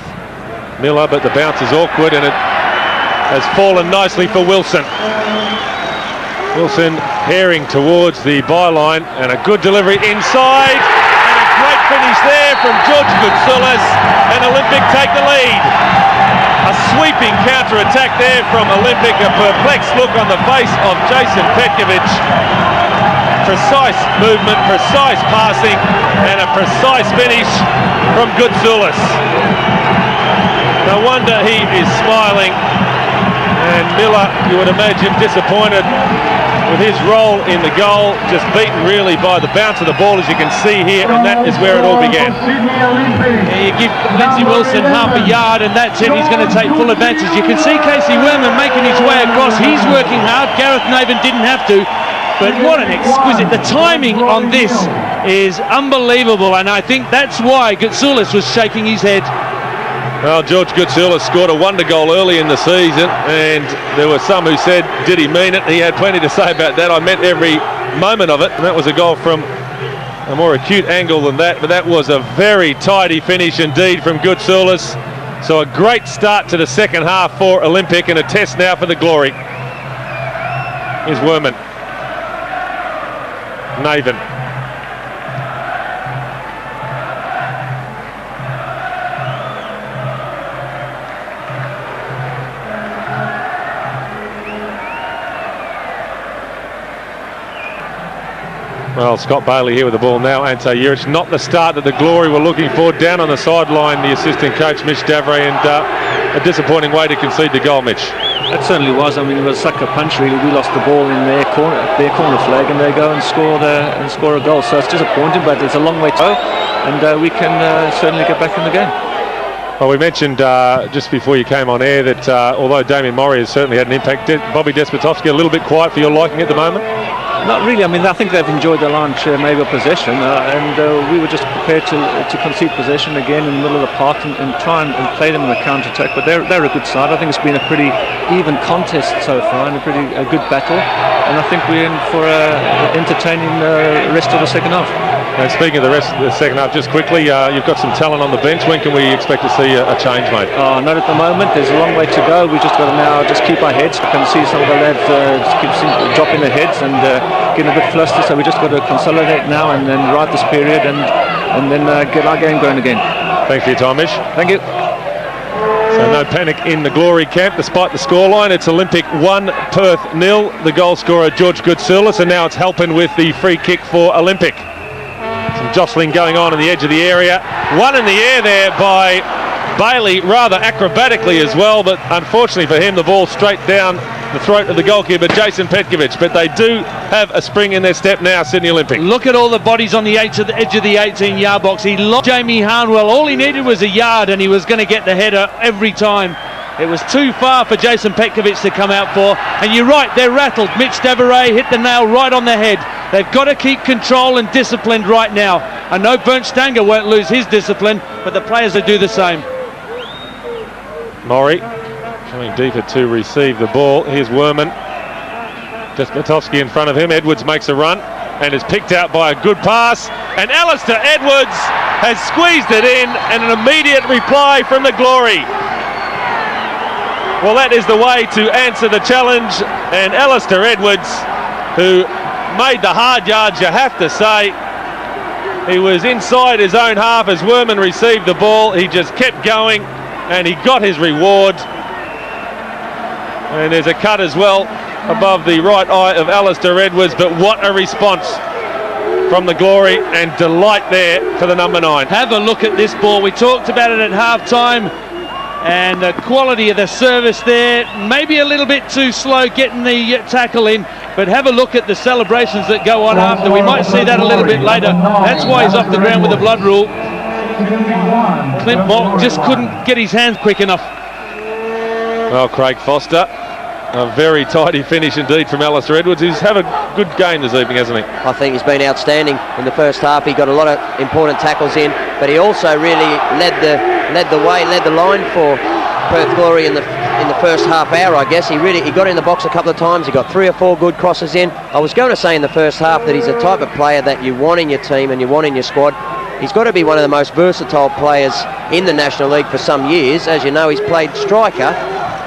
Miller, but the bounce is awkward and it has fallen nicely for Wilson. Wilson herring towards the byline, and a good delivery inside, and a great finish there from George Goutzioulis, and Olympic take the lead. A sweeping counter-attack there from Olympic, a perplexed look on the face of Jason Petkovic. Precise movement, precise passing, and a precise finish from Goutzioulis. No wonder he is smiling, and Miller, you would imagine, disappointed with his role in the goal, just beaten really by the bounce of the ball, as you can see here, and that is where it all began. Yeah, you give Lindsay Wilson half a yard and that's it, he's going to take full advantage. You can see Kasey Wehrman making his way across, he's working hard. Gareth Naven didn't have to, but what an exquisite, the timing on this is unbelievable, and I think that's why Goutzioulis was shaking his head. Well, George Goutzioulis scored a wonder goal early in the season, and there were some who said, did he mean it? He had plenty to say about that. I meant every moment of it, and that was a goal from a more acute angle than that, but that was a very tidy finish indeed from Goutzioulis. So a great start to the second half for Olympic, and a test now for the Glory. Here's Wehrman. Naven. Well, Scott Baillie here with the ball now. Ante Juric, not the start that the Glory were looking for. Down on the sideline, the assistant coach, Mitch Davray, and a disappointing way to concede the goal, Mitch. It certainly was. I mean, it was a sucker punch, really. We lost the ball in their corner flag, and they go and score a goal. So it's disappointing, but it's a long way to go, and we can certainly get back in the game. Well, we mentioned just before you came on air that although Damian Mori has certainly had an impact, Bobby Despotovski a little bit quiet for your liking at the moment? Not really. I mean, I think they've enjoyed their lunch, maybe a possession, and we were just prepared to concede possession again in the middle of the park and try and play them in the counter-attack. But they're a good side. I think it's been a pretty even contest so far and a good battle. And I think we're in for an entertaining rest of the second half. And speaking of the rest of the second half, just quickly, you've got some talent on the bench. When can we expect to see a change, mate? Oh, not at the moment. There's a long way to go. We just got to now just keep our heads. I can see some of the lads just keep dropping their heads and getting a bit flustered. So we just got to consolidate now and then ride this period and then get our game going again. Thanks for your time, Mish. Thank you. So no panic in the Glory camp despite the scoreline. It's Olympic 1, Perth 0. The goal scorer George Goutzioulis, and now it's Halpin with the free kick for Olympic. Some jostling going on the edge of the area. One in the air there by Baillie, rather acrobatically as well, but unfortunately for him the ball straight down the throat of the goalkeeper Jason Petkovic. But they do have a spring in their step now, Sydney Olympic. Look at all the bodies on the edge of the 18-yard box. He lost Jamie Harnwell. All he needed was a yard and he was going to get the header every time. It was too far for Jason Petkovic to come out for, and you're right, they're rattled. Mitch Davray hit the nail right on the head. They've got to keep control and disciplined right now. I know Bernd Stanger won't lose his discipline, but the players will do the same. Mori coming deeper to receive the ball. Here's Wehrman. Despotovski in front of him. Edwards makes a run and is picked out by a good pass. And Alistair Edwards has squeezed it in, and an immediate reply from the Glory. Well, that is the way to answer the challenge, and Alistair Edwards, who made the hard yards, you have to say. He was inside his own half as Wehrman received the ball. He just kept going, and he got his reward. And there's a cut as well above the right eye of Alistair Edwards, but what a response from the Glory, and delight there for the number 9. Have a look at this ball. We talked about it at half-time, and the quality of the service there, maybe a little bit too slow getting the tackle in, but have a look at the celebrations that go on after. We might see that a little bit later. That's why he's off the ground with the blood rule. Clint Bolton just couldn't get his hands quick enough. Well, Craig Foster, a very tidy finish indeed from Alistair Edwards, who's had a good game this evening, hasn't he? I think he's been outstanding in the first half. He got a lot of important tackles in, but he also really led the line for Perth Glory in the first half hour, I guess. He got in the box a couple of times. He got 3 or 4 good crosses in. I was going to say in the first half that he's the type of player that you want in your team and you want in your squad. He's got to be one of the most versatile players in the National League for some years. As you know, he's played striker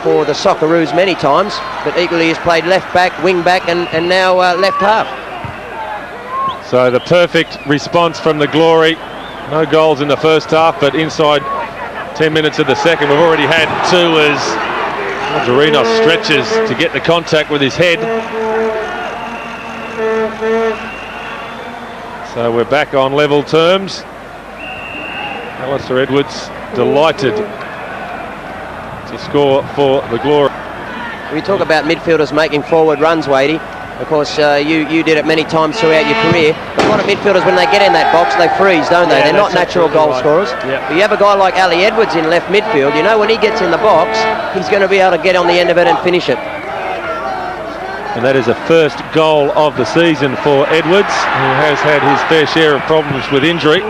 for the Socceroos many times, but equally he's played left back, wing back, and now left half. So the perfect response from the Glory. No goals in the first half, but inside 10 minutes of the second, we've already had 2 as Augerinos stretches to get the contact with his head. So we're back on level terms. Alistair Edwards delighted to score for the Glory. We talk about midfielders making forward runs, Wadey. Of course, you did it many times throughout your career. But a lot of midfielders, when they get in that box, they freeze, don't they? Yeah, they're not natural goal scorers. Yeah. But you have a guy like Ali Edwards in left midfield, you know when he gets in the box, he's going to be able to get on the end of it and finish it. And that is the first goal of the season for Edwards, who has had his fair share of problems with injury.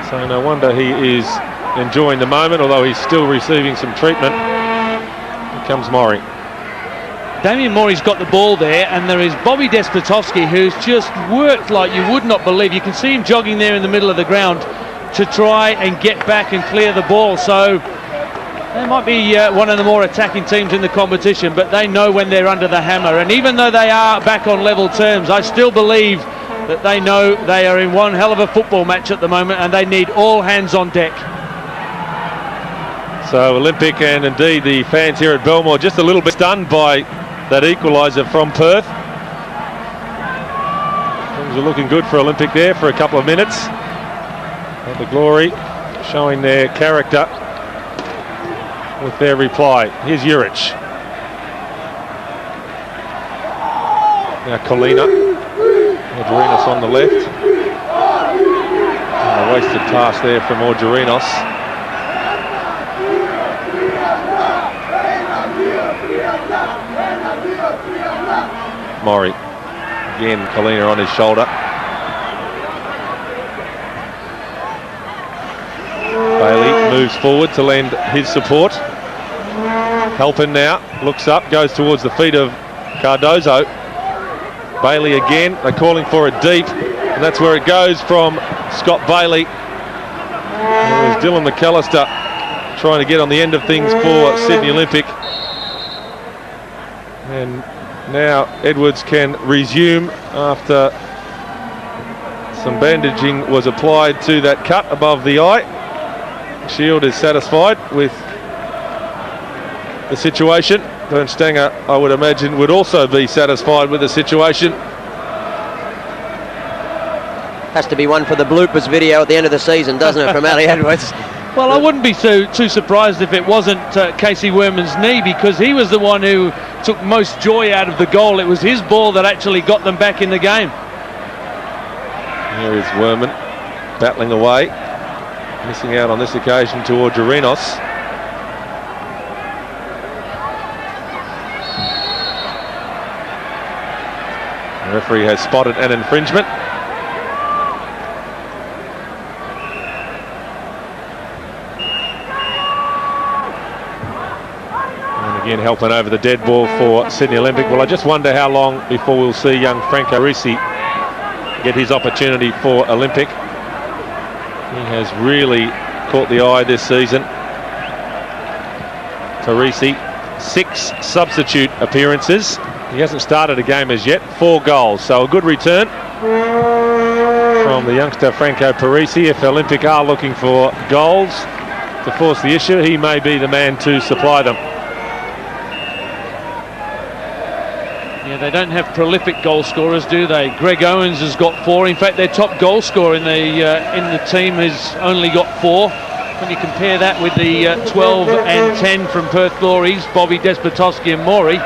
So no wonder he is enjoying the moment, although he's still receiving some treatment. Here comes Mori. Damian Mori's got the ball there, and there is Bobby Despotovski, who's just worked like you would not believe. You can see him jogging there in the middle of the ground to try and get back and clear the ball. So they might be one of the more attacking teams in the competition, but they know when they're under the hammer. And even though they are back on level terms, I still believe that they know they are in one hell of a football match at the moment, and they need all hands on deck. So Olympic and indeed the fans here at Belmore just a little bit stunned by that equaliser from Perth. Things are looking good for Olympic there for a couple of minutes. And the Glory showing their character with their reply. Here's Juric. Now Čulina. Augerinos on the left. A wasted pass there from Augerinos. Mori. Again, Collina on his shoulder. Baillie moves forward to lend his support. Halpin now looks up, goes towards the feet of Cardozo. Baillie again, they're calling for it deep, and that's where it goes from Scott Baillie. It was Dylan Macallister trying to get on the end of things for Sydney Olympic. And now Edwards can resume after some bandaging was applied to that cut above the eye. Shield is satisfied with the situation. Bernd Stanger, I would imagine, would also be satisfied with the situation. Has to be one for the bloopers video at the end of the season, doesn't it, from Ali Edwards? Well, I wouldn't be too surprised if it wasn't Kasey Wehrman's knee, because he was the one who took most joy out of the goal. It was his ball that actually got them back in the game. Here is Wehrman battling away, missing out on this occasion to Augerinos. The referee has spotted an infringement. Again, helping over the dead ball for Sydney Olympic. Well, I just wonder how long before we'll see young Franco Parisi get his opportunity for Olympic. He has really caught the eye this season. Parisi, 6 substitute appearances. He hasn't started a game as yet. 4 goals, so a good return from the youngster Franco Parisi. If Olympic are looking for goals to force the issue, he may be the man to supply them. Yeah, they don't have prolific goal scorers, do they? Greg Owens has got 4. In fact, their top goal scorer in the team has only got 4. When you compare that with the 12 and 10 from Perth Glories, Bobby Despotovski and Mori,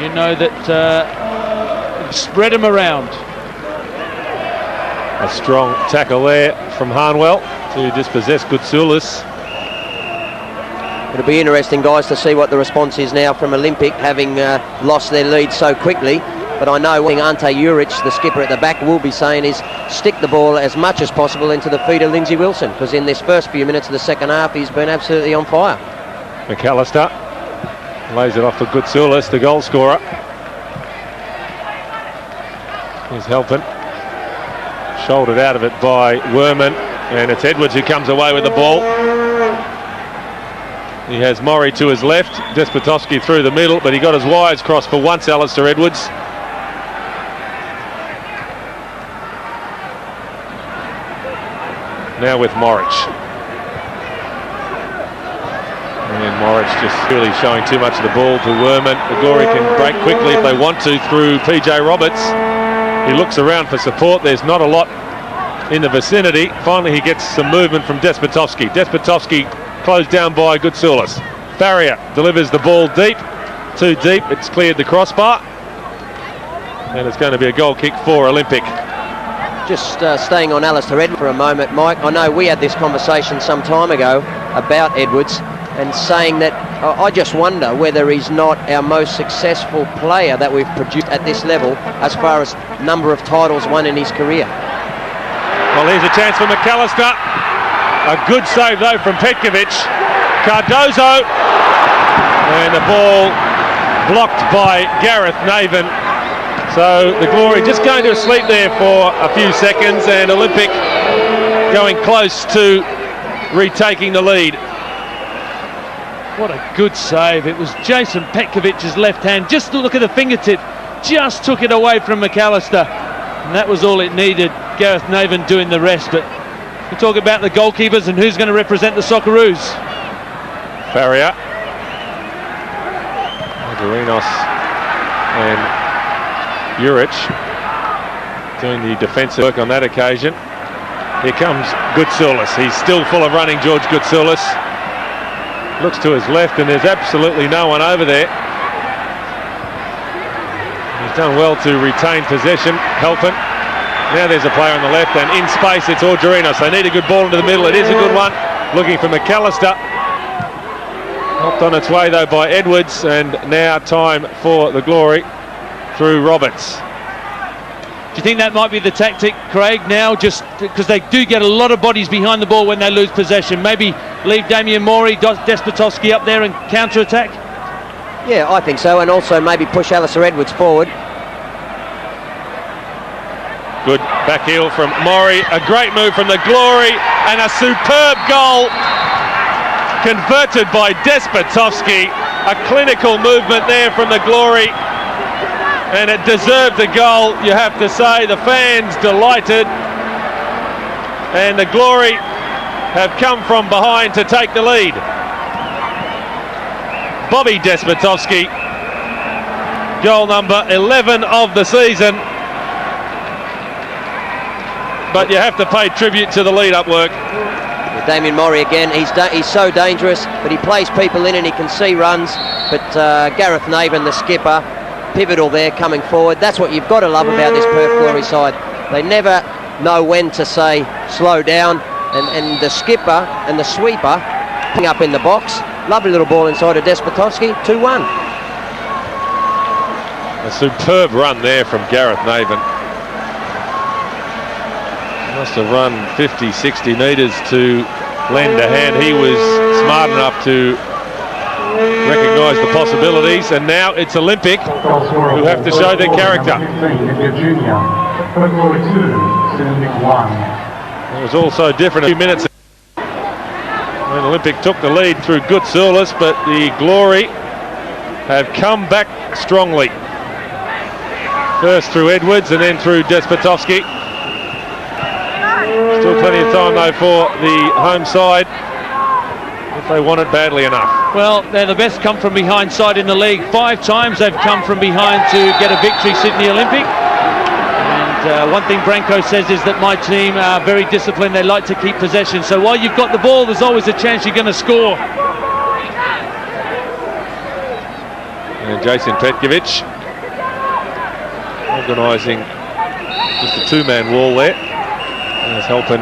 you know that spread them around. A strong tackle there from Harnwell to dispossess Goutzioulis. It'll be interesting, guys, to see what the response is now from Olympic, having lost their lead so quickly. But I know what Ante Juric, the skipper at the back, will be saying is stick the ball as much as possible into the feet of Lindsay Wilson, because in this first few minutes of the second half, he's been absolutely on fire. Macallister lays it off for Goutzioulis, the goal scorer. He's Halpin. Shouldered out of it by Wehrman, and it's Edwards who comes away with the ball. He has Mori to his left, Despotovski through the middle, but he got his wires crossed for once, Alistair Edwards. Now with Moric. And Moric just really showing too much of the ball to Wehrman. The Glory can break quickly if they want to through PJ Roberts. He looks around for support. There's not a lot in the vicinity. Finally, he gets some movement from Despotovski. Despotovski closed down by Goutzioulis. Faria delivers the ball deep. Too deep. It's cleared the crossbar. And it's going to be a goal kick for Olympic. Just staying on Alistair Edwards for a moment, Mike. I know we had this conversation some time ago about Edwards and saying that I just wonder whether he's not our most successful player that we've produced at this level as far as number of titles won in his career. Well, here's a chance for Macallister. A good save though from Petkovic. Cardozo, and the ball blocked by Gareth Naven. So the Glory just going to sleep there for a few seconds, and Olympic going close to retaking the lead. What a good save. It was Jason Petkovic's left hand. Just look at the fingertip. Just took it away from Macallister. And that was all it needed. Gareth Naven doing the rest. But we talk about the goalkeepers and who's going to represent the Socceroos. Faria. Augerinos and Juric doing the defensive work on that occasion. Here comes Goutzioulis. He's still full of running, George Goutzioulis. Looks to his left and there's absolutely no one over there. He's done well to retain possession. Halpin. Now there's a player on the left, and in space it's Augerinos. They need a good ball into the middle. It is a good one. Looking for Macallister. Helped on its way though by Edwards, and now time for the Glory through Roberts. Do you think that might be the tactic, Craig, now, just because they do get a lot of bodies behind the ball when they lose possession? Maybe leave Damian Mori, Despotovski up there and counter-attack? Yeah, I think so, and also maybe push Alistair Edwards forward. Good back heel from Mori, a great move from the Glory, and a superb goal converted by Despotovski. A clinical movement there from the Glory, and it deserved a goal, you have to say. The fans delighted, and the Glory have come from behind to take the lead. Bobby Despotovski, goal number 11 of the season. But you have to pay tribute to the lead-up work. Damian Mori again, he's so dangerous, but he plays people in and he can see runs. But Gareth Naven, the skipper, pivotal there coming forward. That's what you've got to love about this Perth Glory side. They never know when to say slow down, and the skipper and the sweeper picking up in the box. Lovely little ball inside of Despotovski, 2-1. A superb run there from Gareth Naven. Must have run 50-60 metres to lend a hand. He was smart enough to recognise the possibilities, and now it's Olympic who have to show their character. It was also different a few minutes when Olympic took the lead through Goutzioulis, but the Glory have come back strongly. First through Edwards and then through Despotovski. Still plenty of time though for the home side if they want it badly enough. Well, they're the best come from behind side in the league. 5 times they've come from behind to get a victory, Sydney Olympic. And one thing Branko says is that my team are very disciplined. They like to keep possession. So while you've got the ball, there's always a chance you're going to score. And Jason Petkovic organising just a 2-man wall there. As Halpin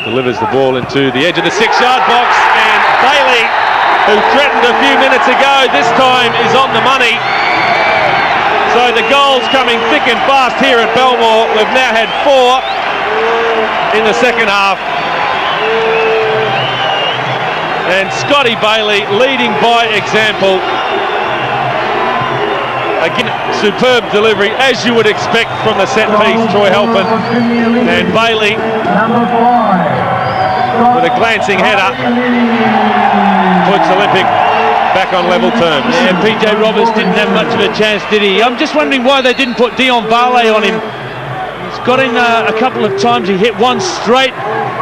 delivers the ball into the edge of the 6-yard box, and Baillie, who threatened a few minutes ago, this time is on the money. So the goals coming thick and fast here at Belmore. We've now had 4 in the second half. And Scotty Baillie leading by example. Again, superb delivery, as you would expect from the set piece, Troy Halpin. And Baillie, with a glancing header, puts Olympic back on level terms. Yeah, PJ Roberts didn't have much of a chance, did he? I'm just wondering why they didn't put Dion Valle on him. He's got in a couple of times. He hit one straight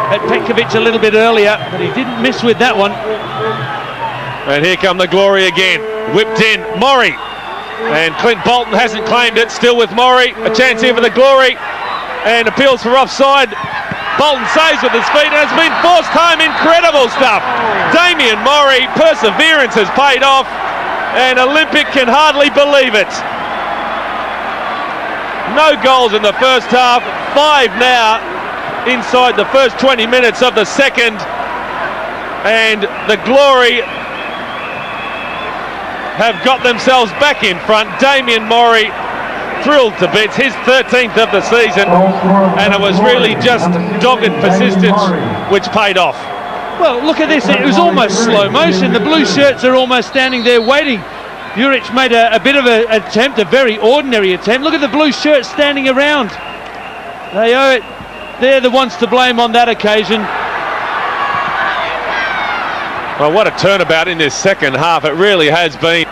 at Petkovic a little bit earlier, but he didn't miss with that one. And here come the Glory again. Whipped in, Mori. And Clint Bolton hasn't claimed it, still with Mori. A chance here for the Glory. And appeals for offside. Bolton saves with his feet and has been forced home. Incredible stuff. Damian Mori, perseverance has paid off. And Olympic can hardly believe it. No goals in the first half. 5 now inside the first 20 minutes of the second. And the Glory have got themselves back in front. Damian Mori thrilled to bits, his 13th of the season, and it was really just dogged persistence which paid off. Well, look at this, it was almost slow motion. The blue shirts are almost standing there waiting. Juric made a bit of an attempt, a very ordinary attempt. Look at the blue shirts standing around. They owe it. They're the ones to blame on that occasion. Well, what a turnabout in this second half. It really has been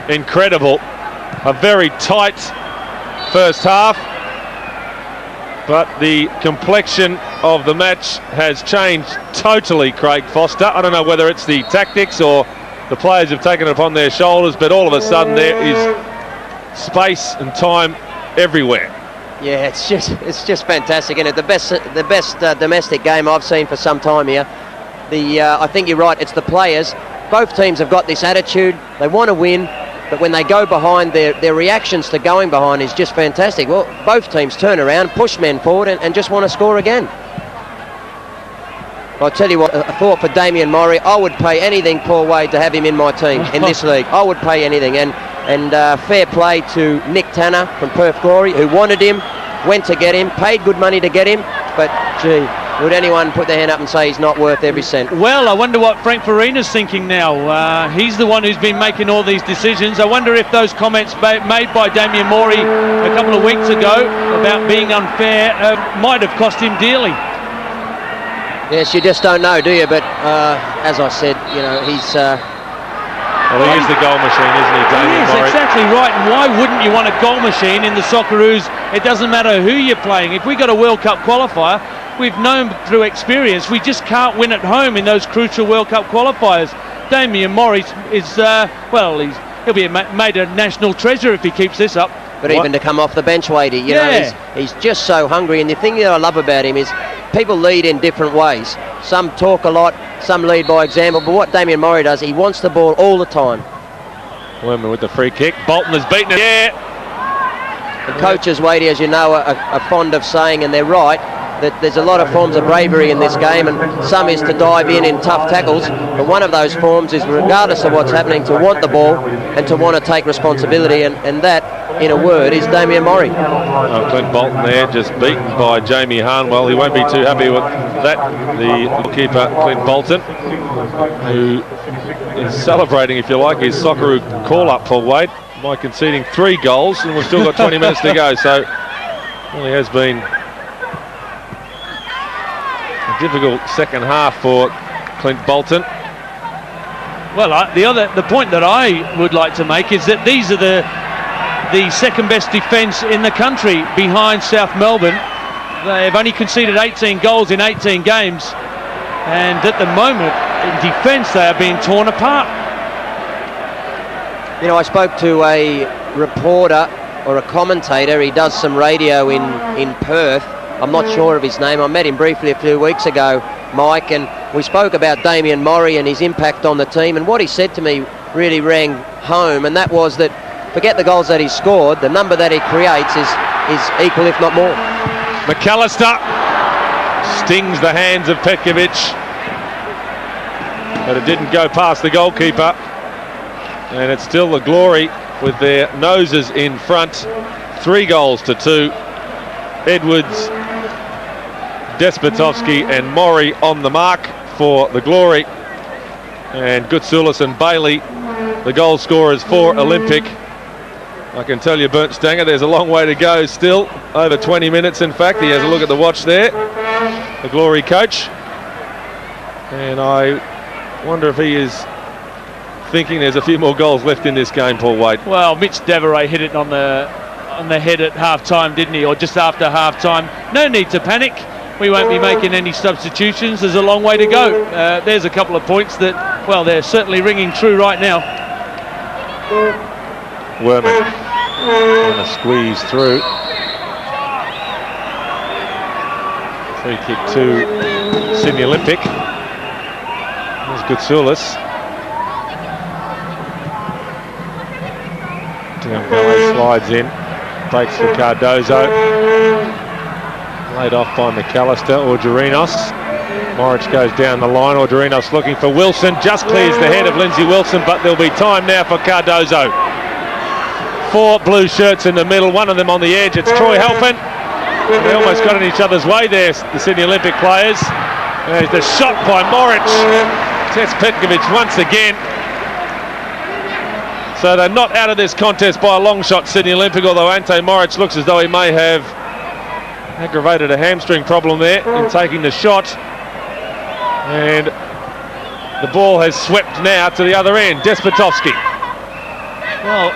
incredible. A very tight first half, but the complexion of the match has changed totally, Craig Foster. I don't know whether it's the tactics or the players have taken it upon their shoulders, but all of a sudden there is space and time everywhere. Yeah, it's just fantastic, isn't it? The best domestic game I've seen for some time here. I think you're right, it's the players. Both teams have got this attitude, they want to win, but when they go behind, their reactions to going behind is just fantastic. Well, both teams turn around, push men forward and just want to score again. I'll tell you what, a thought for Damian Mori, I would pay anything, Paul Wade, to have him in my team, in this league. I would pay anything, and fair play to Nick Tanner from Perth Glory, who wanted him, went to get him, paid good money to get him, but gee, would anyone put their hand up and say he's not worth every cent? Well, I wonder what Frank Farina's thinking now. He's the one who's been making all these decisions. I wonder if those comments made by Damian Mori a couple of weeks ago about being unfair might have cost him dearly. Yes, you just don't know, do you? But as I said, you know, he's... well, he is the goal machine, isn't he, Damian Mori? He is, exactly right. And why wouldn't you want a goal machine in the Socceroos? It doesn't matter who you're playing. If we got a World Cup qualifier, we've known through experience we just can't win at home in those crucial World Cup qualifiers. Damian Mori is, well, he'll be made a national treasure if he keeps this up. But even to come off the bench, Wadey, you know, he's just so hungry. And the thing that I love about him is people lead in different ways. Some talk a lot, some lead by example. But what Damian Mori does, he wants the ball all the time. Wehrman with the free kick. Bolton has beaten it. Yeah. The coaches, Wadey, as you know, are fond of saying, and they're right, that there's a lot of forms of bravery in this game, and some is to dive in tough tackles, but one of those forms is, regardless of what's happening, to want the ball and to want to take responsibility, and that, in a word, is Damian Mori. Oh, Clint Bolton there, just beaten by Jamie Harnwell. He won't be too happy with that, the keeper, Clint Bolton, who is celebrating, if you like, his Socceroo call-up for Wade by conceding 3 goals, and we've still got 20 minutes to go, so it really has been difficult second half for Clint Bolton. Well, the point that I would like to make is that these are the second best defence in the country behind South Melbourne. They've only conceded 18 goals in 18 games, and at the moment in defence they are being torn apart. You know, I spoke to a reporter or a commentator. He does some radio in Perth. I'm not sure of his name. I met him briefly a few weeks ago, Mike, and we spoke about Damian Mori and his impact on the team, and what he said to me really rang home, and that was that forget the goals that he scored, the number that he creates is equal, if not more. Macallister stings the hands of Petkovic, but it didn't go past the goalkeeper, and it's still the Glory with their noses in front, 3-2. Edwards, Despotovski and Mori on the mark for the Glory, and Goutzioulis and Baillie the goal scorers for Olympic. I can tell you, Bernd Stanger, there's a long way to go still, over 20 minutes in fact. He has a look at the watch there, the Glory coach, and I wonder if he is thinking there's a few more goals left in this game, Paul Wade. Well, Mitch Deveray hit it on the head at half-time, didn't he, or just after half-time. No need to panic. We won't be making any substitutions. There's a long way to go. There's a couple of points that, well, they're certainly ringing true right now. Wehrman trying to squeeze through. Free kick to Sydney Olympic. There's Goutzioulis. Dion Valle slides in, breaks for Cardozo. Laid off by Macallister. Augerinos. Moric goes down the line. Augerinos looking for Wilson. Just clears the head of Lindsay Wilson, but there'll be time now for Cardozo. 4 blue shirts in the middle, one of them on the edge. It's Troy Halpin. They almost got in each other's way there, the Sydney Olympic players. There's the shot by Moric. Tests Petkovic once again. So they're not out of this contest by a long shot, Sydney Olympic, although Ante Moric looks as though he may have aggravated a hamstring problem there in taking the shot. And the ball has swept now to the other end. Despotovski. Well,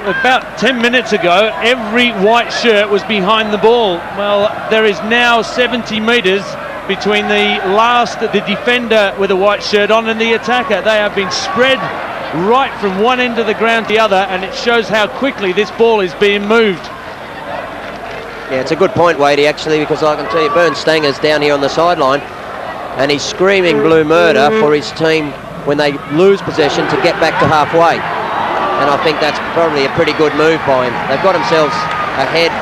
about 10 minutes ago, every white shirt was behind the ball. Well, there is now 70 metres between the defender with a white shirt on and the attacker. They have been spread right from one end of the ground to the other, and it shows how quickly this ball is being moved. Yeah, it's a good point, Wadey, actually, because I can tell you Bernd Stanger's down here on the sideline and he's screaming blue murder for his team when they lose possession to get back to halfway. And I think that's probably a pretty good move by him. They've got themselves ahead.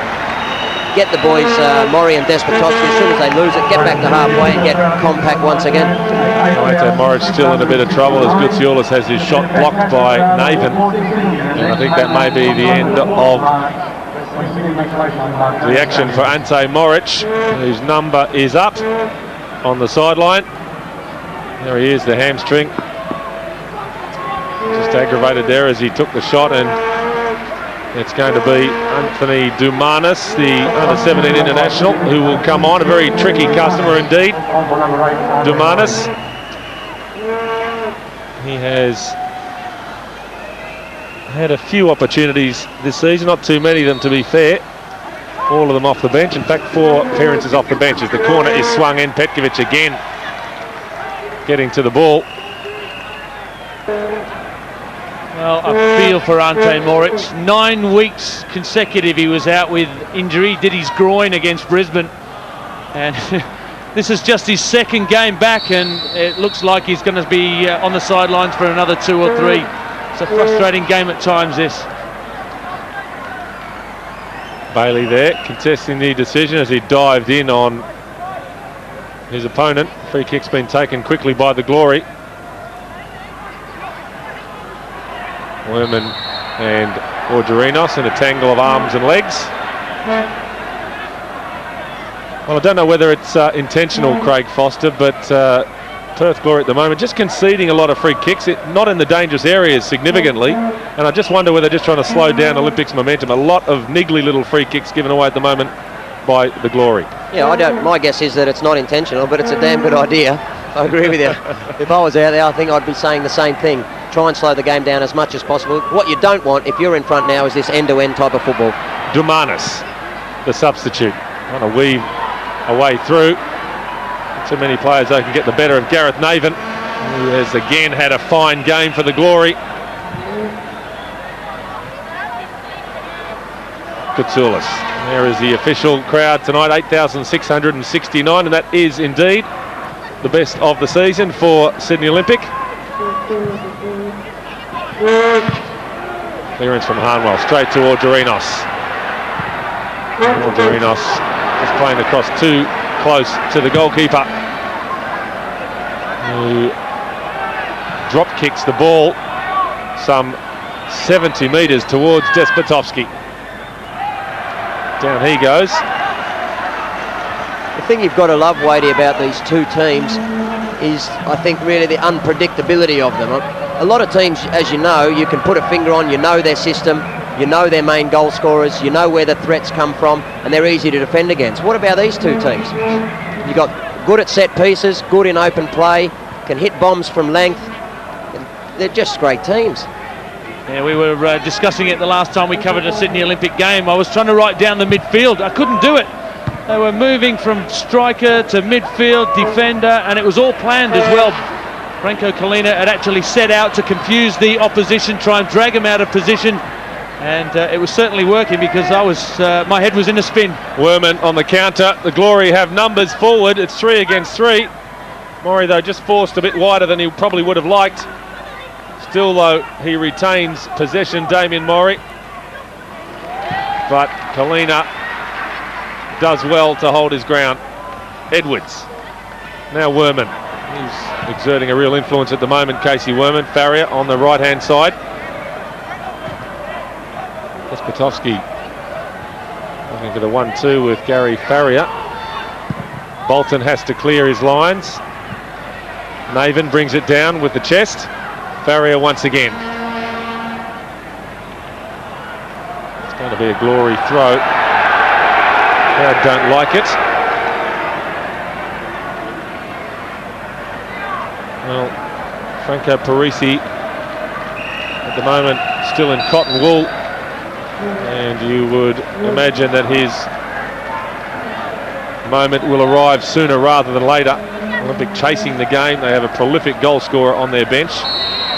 Get the boys, Mori and Despotovski, as soon as they lose it, get back to halfway and get compact once again. Ante Moric still in a bit of trouble as Goutzioulis has his shot blocked by Naven. And I think that may be the end of the action for Ante Moric, whose number is up on the sideline. There he is, the hamstring. Just aggravated there as he took the shot, and it's going to be Anthony Doumanis, the under-17 international, who will come on. A very tricky customer indeed, Doumanis. He has had a few opportunities this season, not too many of them to be fair. All of them off the bench. In fact, 4 appearances off the bench as the corner is swung in. Petkovic again getting to the ball. Well, I feel for Ante Moric. 9 weeks consecutive he was out with injury, did his groin against Brisbane. And this is just his second game back, and it looks like he's going to be on the sidelines for another 2 or 3. It's a frustrating game at times, this. Baillie there, contesting the decision as he dived in on his opponent. Free kick's been taken quickly by the Glory. Wehrman and Augerinos in a tangle of arms and legs. Well, I don't know whether it's intentional, Craig Foster, but Perth Glory at the moment just conceding a lot of free kicks, not in the dangerous areas significantly, and I just wonder whether they're just trying to slow down Olympics' momentum. A lot of niggly little free kicks given away at the moment by the Glory. Yeah, my guess is that it's not intentional, but it's a damn good idea. I agree with you. If I was out there, I think I'd be saying the same thing. Try and slow the game down as much as possible. What you don't want, if you're in front now, is this end-to-end type of football. Doumanis, the substitute, trying to weave a way through. Too many players they can get the better of Gareth Naven, who has again had a fine game for the Glory. Goutzioulis. There is the official crowd tonight, 8,669, and that is indeed the best of the season for Sydney Olympic. Clearance from Harnwell, straight to Augerinos. Augerinos is playing across too close to the goalkeeper, who drop kicks the ball some 70 metres towards Despotovski. Down he goes. The thing you've got to love, Wadey, about these two teams is, I think, really the unpredictability of them. A lot of teams, as you know, you can put a finger on, you know their system, you know their main goal scorers, you know where the threats come from, and they're easy to defend against. What about these two teams? You've got good at set pieces, good in open play, can hit bombs from length. They're just great teams. Yeah, we were discussing it the last time we covered a Sydney Olympic game. I was trying to write down the midfield. I couldn't do it. They were moving from striker to midfield, defender, and it was all planned as well. Franco Parisi had actually set out to confuse the opposition, try and drag him out of position, and it was certainly working because my head was in a spin. Wehrman on the counter. The Glory have numbers forward. It's 3 against 3. Mori, though, just forced a bit wider than he probably would have liked. Still, though, he retains possession, Damian Mori. But Collina does well to hold his ground. Edwards. Now Wehrman. He's exerting a real influence at the moment, Kasey Wehrman. Faria on the right-hand side. Despotovski looking for the 1-2 with Gary Faria. Bolton has to clear his lines. Naven brings it down with the chest. Faria once again. It's going to be a Glory throw. Crowd don't like it. Well, Franco Parisi at the moment still in cotton wool, and you would imagine that his moment will arrive sooner rather than later. Olympic chasing the game. They have a prolific goal scorer on their bench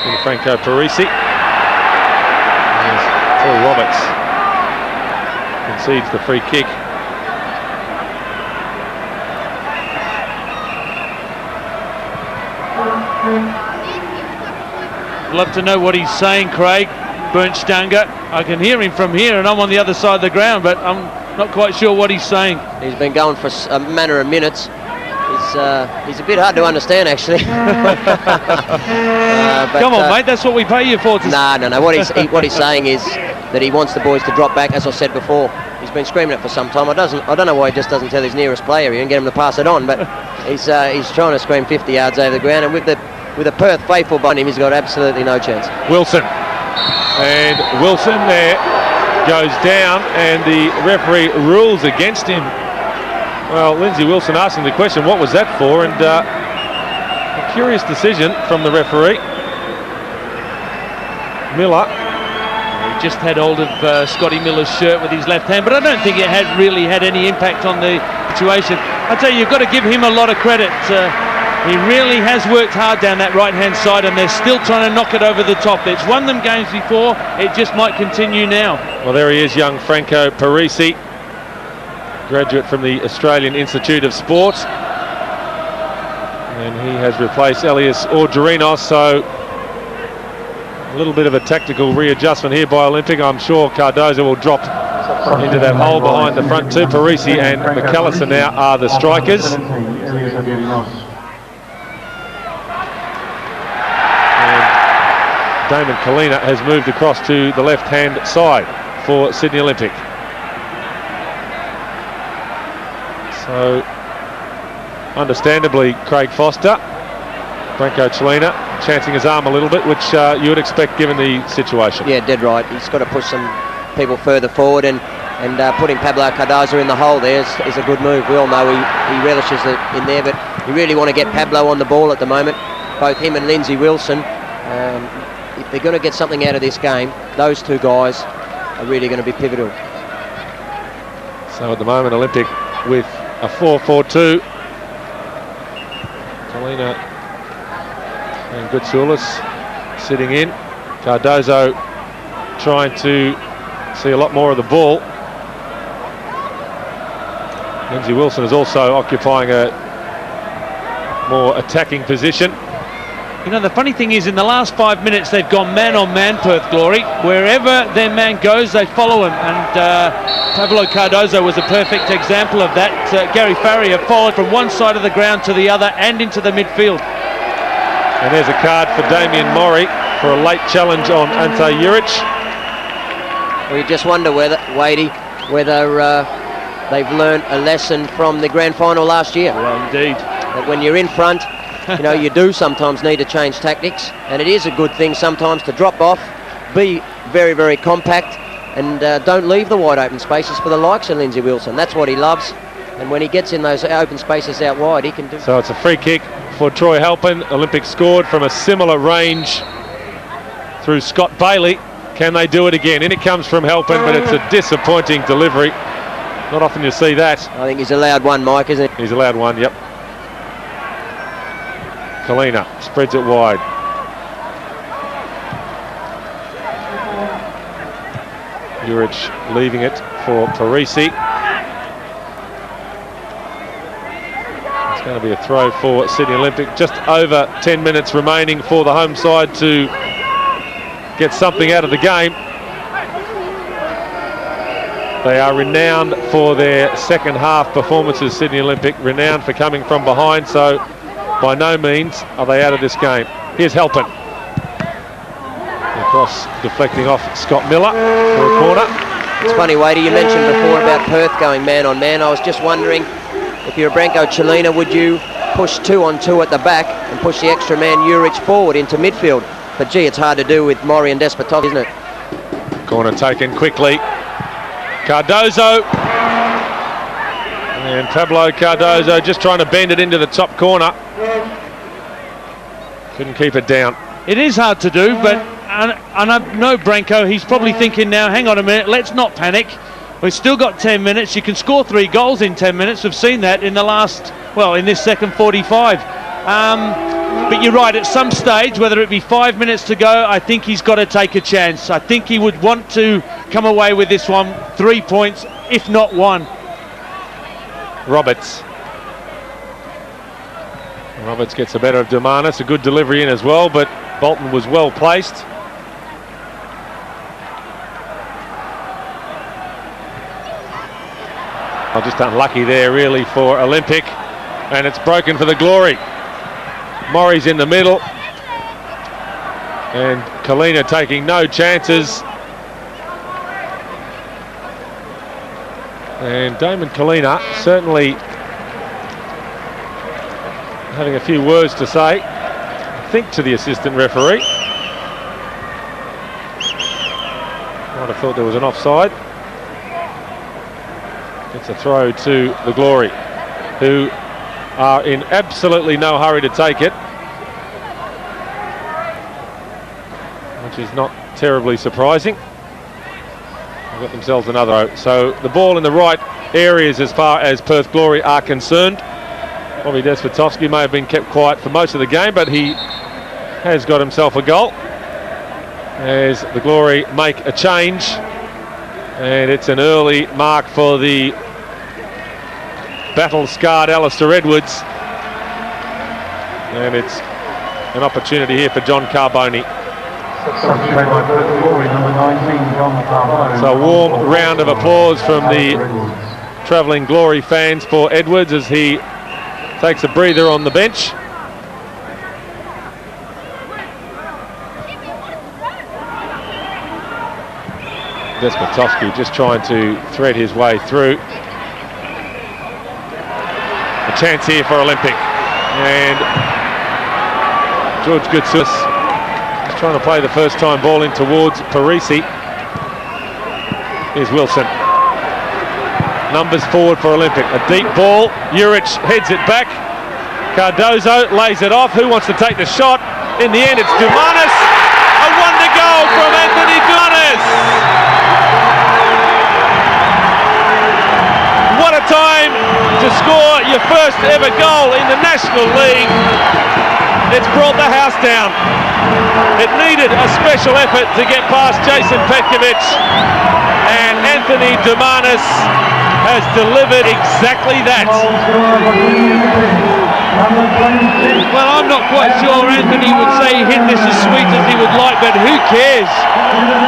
in Franco Parisi. Paul Roberts concedes the free kick. Love to know what he's saying, Craig. Bernstanger. I can hear him from here, and I'm on the other side of the ground, but I'm not quite sure what he's saying. He's been going for a matter of minutes. He's a bit hard to understand, actually. Come on, mate. That's what we pay you for. No. What he's saying is that he wants the boys to drop back, as I said before. He's been screaming it for some time. I don't know why he just doesn't tell his nearest player here and get him to pass it on, but he's trying to scream 50 yards over the ground, and with the Perth faithful behind him, he's got absolutely no chance. Wilson. And Wilson there goes down, and the referee rules against him. Well, Lindsay Wilson asking the question, what was that for? And a curious decision from the referee. Miller. He just had hold of Scotty Miller's shirt with his left hand, but I don't think it had really had any impact on the situation. I tell you, you've got to give him a lot of credit. He really has worked hard down that right-hand side, and they're still trying to knock it over the top. It's won them games before. It just might continue now. Well, there he is, young Franco Parisi, graduate from the Australian Institute of Sport. And he has replaced Elias Augerinos, so a little bit of a tactical readjustment here by Olympic. I'm sure Cardozo will drop into that hole behind the front two. Parisi and Macallister now are the strikers. Damon Collina has moved across to the left-hand side for Sydney Olympic. So, understandably, Craig Foster, Branko Čulina, chancing his arm a little bit, which you would expect given the situation. Yeah, dead right. He's got to push some people further forward, and putting Pablo Cardozo in the hole there is a good move. We all know he relishes it in there, but You really want to get Pablo on the ball at the moment, both him and Lindsay Wilson. If they're going to get something out of this game, those two guys are really going to be pivotal. So at the moment, Olympic with a 4-4-2. Čulina and Goutzioulis sitting in. Cardozo trying to see a lot more of the ball. Lindsay Wilson is also occupying a more attacking position. You know, the funny thing is, in the last 5 minutes, they've gone man-on-man, Perth Glory. Wherever their man goes, they follow him. And Pablo Cardozo was a perfect example of that. Gary Faria followed from one side of the ground to the other and into the midfield. And there's a card for Damian Mori for a late challenge on Ante Juric. Well, you just wonder whether, Wadey, whether they've learned a lesson from the grand final last year. Well, indeed. That when you're in front, you know, you do sometimes need to change tactics, and it is a good thing sometimes to drop off, be very, very compact, and don't leave the wide open spaces for the likes of Lindsay Wilson. That's what he loves, and when he gets in those open spaces out wide, he can do. So it's a free kick for Troy Halpin. Olympic scored from a similar range through Scott Baillie. Can they do it again? In it comes from Halpin, but it's a disappointing delivery. Not often you see that. I think he's allowed one, Mike, isn't he? He's allowed one, yep. Collina spreads it wide. Juric leaving it for Parisi. It's going to be a throw for Sydney Olympic. Just over 10 minutes remaining for the home side to get something out of the game. They are renowned for their second half performances, Sydney Olympic, renowned for coming from behind, so by no means are they out of this game. Here's Halpin. Cross deflecting off Scott Miller for a corner. It's funny, Wadey, you mentioned before about Perth going man on man. I was just wondering, if you're a Branko Čulina, would you push 2-on-2 at the back and push the extra man Juric forward into midfield? But gee, it's hard to do with Mori and Despotovski, isn't it? Corner taken quickly. Cardozo. And Pablo Cardozo just trying to bend it into the top corner. Couldn't keep it down. It is hard to do, but and I know Branko, he's probably thinking now, hang on a minute, let's not panic. We've still got 10 minutes. You can score 3 goals in 10 minutes. We've seen that in the last, well, in this second 45. But you're right, at some stage, whether it be 5 minutes to go, I think he's got to take a chance. I think he would want to come away with this one, 3 points, if not 1. Roberts gets the better of Doumanis. A good delivery in as well, but Bolton was well placed. Just unlucky there really for Olympic, and it's broken for the Glory. Mori's in the middle, and Collina taking no chances. And Damon Collina certainly having a few words to say, I think, to the assistant referee. Might have thought there was an offside. It's a throw to the Glory, who are in absolutely no hurry to take it, which is not terribly surprising. They've got themselves another throw. So the ball in the right areas as far as Perth Glory are concerned. Bobby Despotovski may have been kept quiet for most of the game, but he has got himself a goal as the Glory make a change, and it's an early mark for the battle-scarred Alistair Edwards, and it's an opportunity here for John Carboni. So a warm round of applause from the travelling Glory fans for Edwards as he takes a breather on the bench. Despotovski just trying to thread his way through. A chance here for Olympic, and George Goutzioulis is trying to play the first time ball in towards Parisi. Here's Wilson. Numbers forward for Olympic. A deep ball. Juric heads it back. Cardozo lays it off. Who wants to take the shot? In the end, it's Doumanis. A wonder goal from Anthony Doumanis. What a time to score your first ever goal in the National League. It's brought the house down. It needed a special effort to get past Jason Petkovic, and Anthony Doumanis has delivered exactly that. Well, I'm not quite sure Anthony would say he hit this as sweet as he would like, but who cares?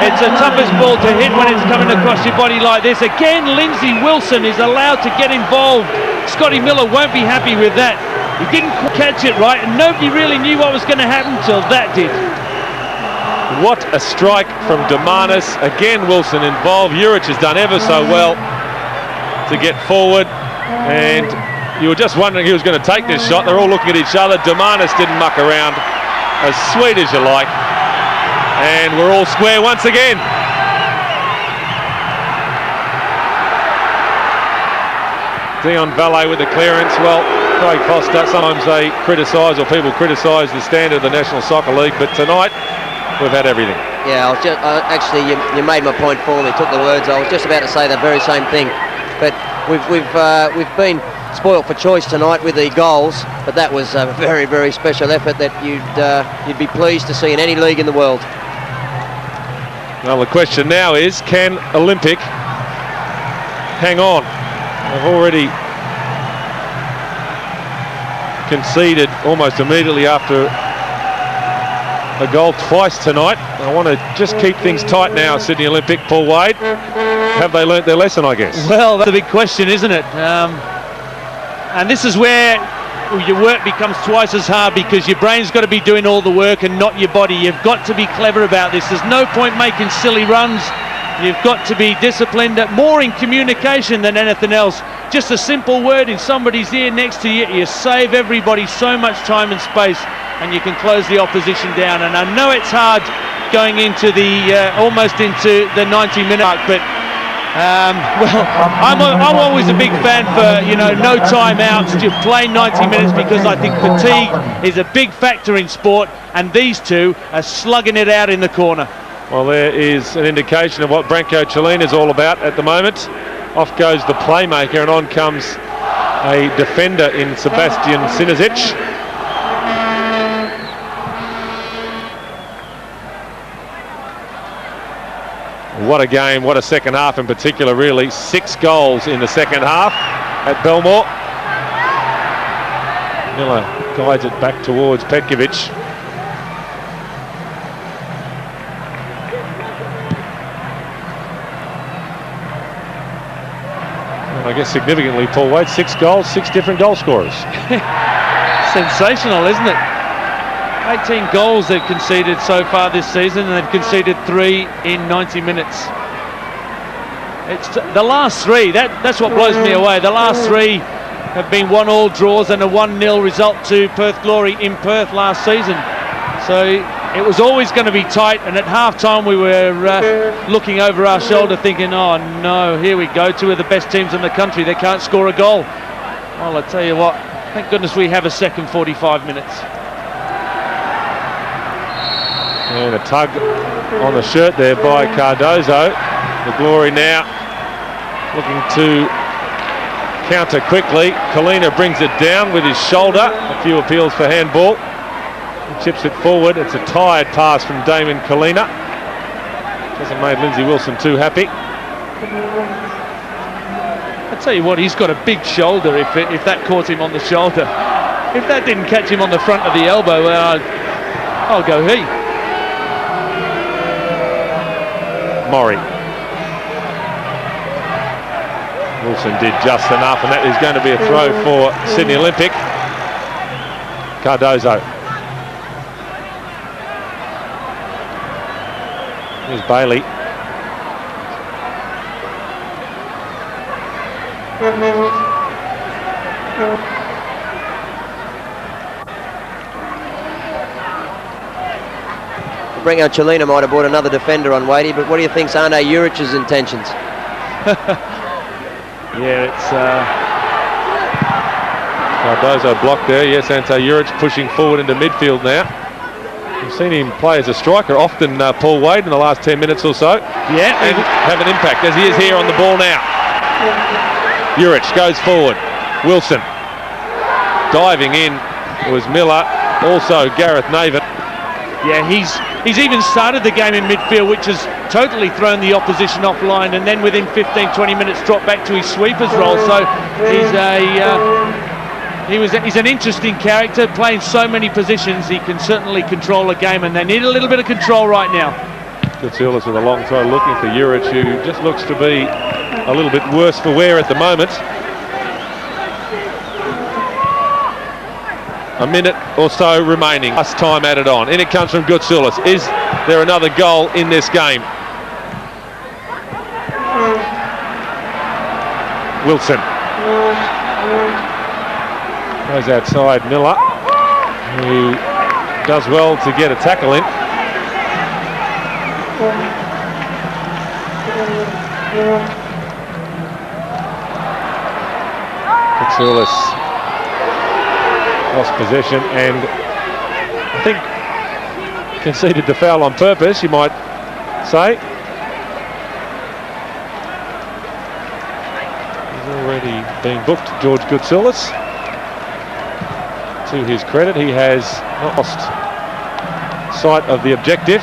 It's the toughest ball to hit when it's coming across your body like this. Again, Lindsay Wilson is allowed to get involved. Scotty Miller won't be happy with that. He didn't catch it right, and nobody really knew what was going to happen till that did. What a strike from Doumanis. Again, Wilson involved. Juric has done ever so well to get forward, and you were just wondering who was going to take this shot. They're all looking at each other. Doumanis didn't muck around. As sweet as you like. And we're all square once again. Dion Valle with the clearance. Well, Craig Foster, sometimes they criticise, or people criticise the standard of the National Soccer League, but tonight we've had everything. Yeah, I was just, actually, you made my point for me, took the words. I was just about to say the very same thing. But we've been spoilt for choice tonight with the goals, but that was a very, very special effort that you'd be pleased to see in any league in the world. Well, the question now is, can Olympic hang on? They've already conceded almost immediately after a goal twice tonight. I want to just keep things tight now, Sydney Olympic. Paul Wade, have they learnt their lesson, I guess? Well, that's a big question, isn't it? And this is where your work becomes twice as hard, because your brain's got to be doing all the work and not your body. You've got to be clever about this. There's no point making silly runs. You've got to be disciplined, more in communication than anything else. Just a simple word in somebody's ear next to you, you save everybody so much time and space, and you can close the opposition down. And I know it's hard going into the almost into the 90-minute mark, but well, I'm always a big fan for, you know, no timeouts, to play 90 minutes, because I think fatigue is a big factor in sport, and these two are slugging it out in the corner. Well, there is an indication of what Branko Čulina is all about at the moment. Off goes the playmaker, and on comes a defender in Sebastian Sinozic. What a game, what a second half in particular, really. 6 goals in the second half at Belmore. Miller guides it back towards Petkovic. I guess significantly, Paul Wade, 6 goals, 6 different goal scorers. Sensational, isn't it? 18 goals they've conceded so far this season, and they've conceded 3 in 90 minutes. It's the last 3, that's what blows me away. The last 3 have been 1-1 draws and a 1-0 result to Perth Glory in Perth last season. So it was always going to be tight, and at half-time we were looking over our shoulder thinking, oh no, here we go, 2 of the best teams in the country, they can't score a goal. Well, I tell you what, thank goodness we have a second 45 minutes. And a tug on the shirt there by Cardozo. The Glory now looking to counter quickly. Collina brings it down with his shoulder. A few appeals for handball. He chips it forward. It's a tired pass from Damon Collina. Hasn't made Lindsay Wilson too happy. I tell you what, he's got a big shoulder. If that caught him on the shoulder, if that didn't catch him on the front of the elbow, well, I'll go he. Mori. Wilson did just enough, and that is going to be a throw for Sydney Olympic. Cardozo. Here's Baillie. Branko Čulina might have brought another defender on Wadey, but what do you think's Ante Juric's intentions? Yeah, it's Cardozo blocked there. Yes, Ante Juric pushing forward into midfield now. We've seen him play as a striker, often Paul Wade in the last 10 minutes or so. Yeah, and have an impact, as he is here on the ball now. Juric goes forward. Wilson diving in. It was Miller, also Gareth Naven. Yeah, he's even started the game in midfield, which has totally thrown the opposition offline, and then within 15-20 minutes dropped back to his sweepers role. So he's an interesting character, playing so many positions. He can certainly control a game, and they need a little bit of control right now. Goutzioulis with a long throw looking for Juric, who just looks to be a little bit worse for wear at the moment. A minute or so remaining. Last time added on. In it comes from Goutzioulis. Is there another goal in this game? Wilson. Goes outside Miller, who does well to get a tackle in. Goutzioulis lost possession and I think conceded the foul on purpose, you might say. He's already been booked, George Goutzioulis. To his credit, he has not lost sight of the objective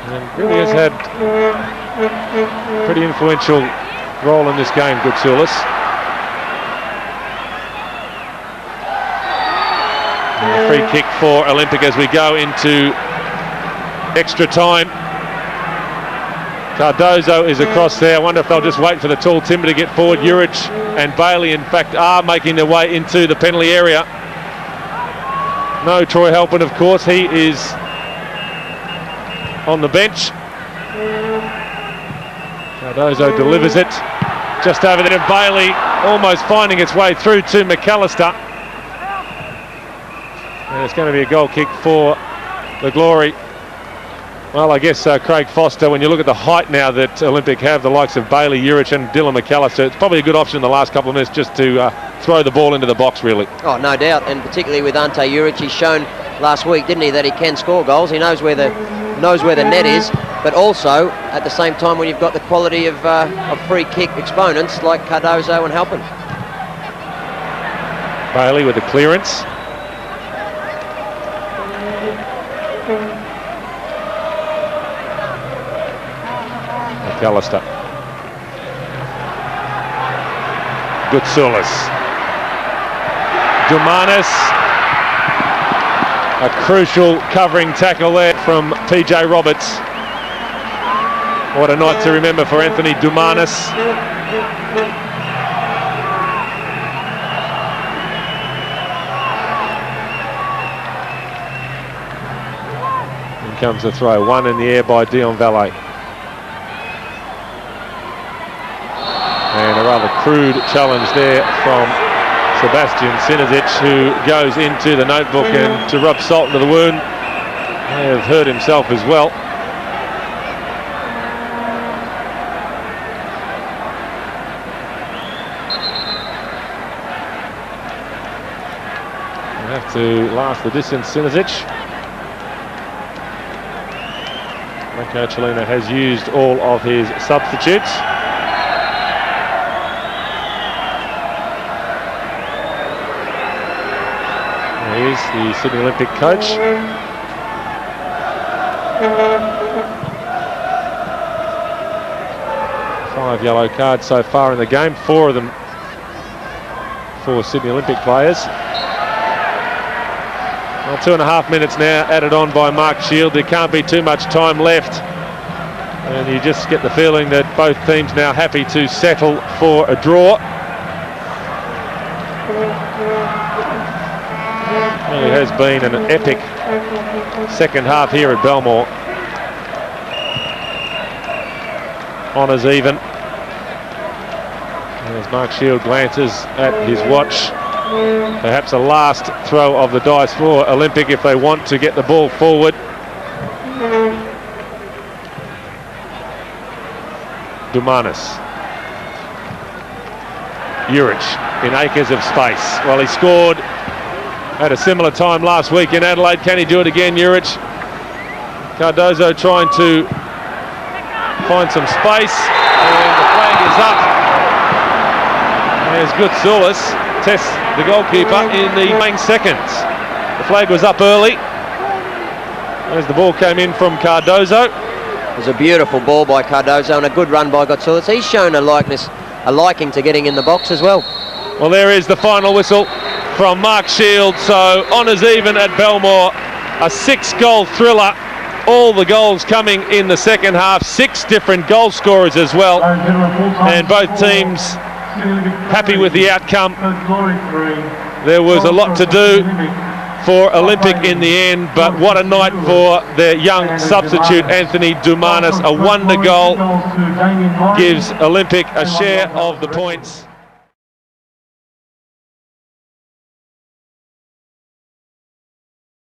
and really has had a pretty influential role in this game, Goutzioulis. And a free kick for Olympic as we go into extra time. Cardozo is across there. I wonder if they'll just wait for the tall timber to get forward. Juric and Baillie, in fact, are making their way into the penalty area. No Troy Halpin, of course. He is on the bench. Cardozo delivers it just over there. Baillie almost finding its way through to Macallister. And it's going to be a goal kick for the Glory. Well, I guess Craig Foster, when you look at the height now that Olympic have, the likes of Baillie, Juric and Dylan Macallister, it's probably a good option in the last couple of minutes just to throw the ball into the box, really. Oh, no doubt, and particularly with Ante Juric, he's shown last week, didn't he, that he can score goals. He knows where the net is, but also at the same time when you've got the quality of free kick exponents like Cardozo and Halpin. Baillie with the clearance. Macallister. Goutzioulis. Doumanis. A crucial covering tackle there from PJ Roberts. What a night to remember for Anthony Doumanis. In comes the throw, one in the air by Dion Valle. And a rather crude challenge there from Sebastian Sinozic, who goes into the notebook and to rub salt into the wound. May have hurt himself as well. We'll have to last the distance, Sinozic. Franco Čulina has used all of his substitutes. Here's the Sydney Olympic coach. 5 yellow cards so far in the game, 4 of them for Sydney Olympic players. Well, 2.5 minutes now added on by Mark Shield. There can't be too much time left. And you just get the feeling that both teams now happy to settle for a draw. Well, it has been an epic second half here at Belmore. Honours even. As Mark Shield glances at his watch, perhaps a last throw of the dice for Olympic if they want to get the ball forward. Doumanis. Juric. in acres of space. Well, he scored at a similar time last week in Adelaide. Can he do it again, Juric? Cardozo trying to find some space, and the flag is up. There's Goutzioulis tests the goalkeeper in the main seconds. The flag was up early as the ball came in from Cardozo. It was a beautiful ball by Cardozo and a good run by Goutzioulis. He's shown a liking to getting in the box as well. Well, there is the final whistle from Mark Shield. So honours even at Belmore. A 6-goal thriller. All the goals coming in the second half. 6 different goal scorers as well. And both teams happy with the outcome. There was a lot to do for Olympic in the end, but what a night for their young substitute Anthony Doumanis. A wonder goal gives Olympic a share of the points.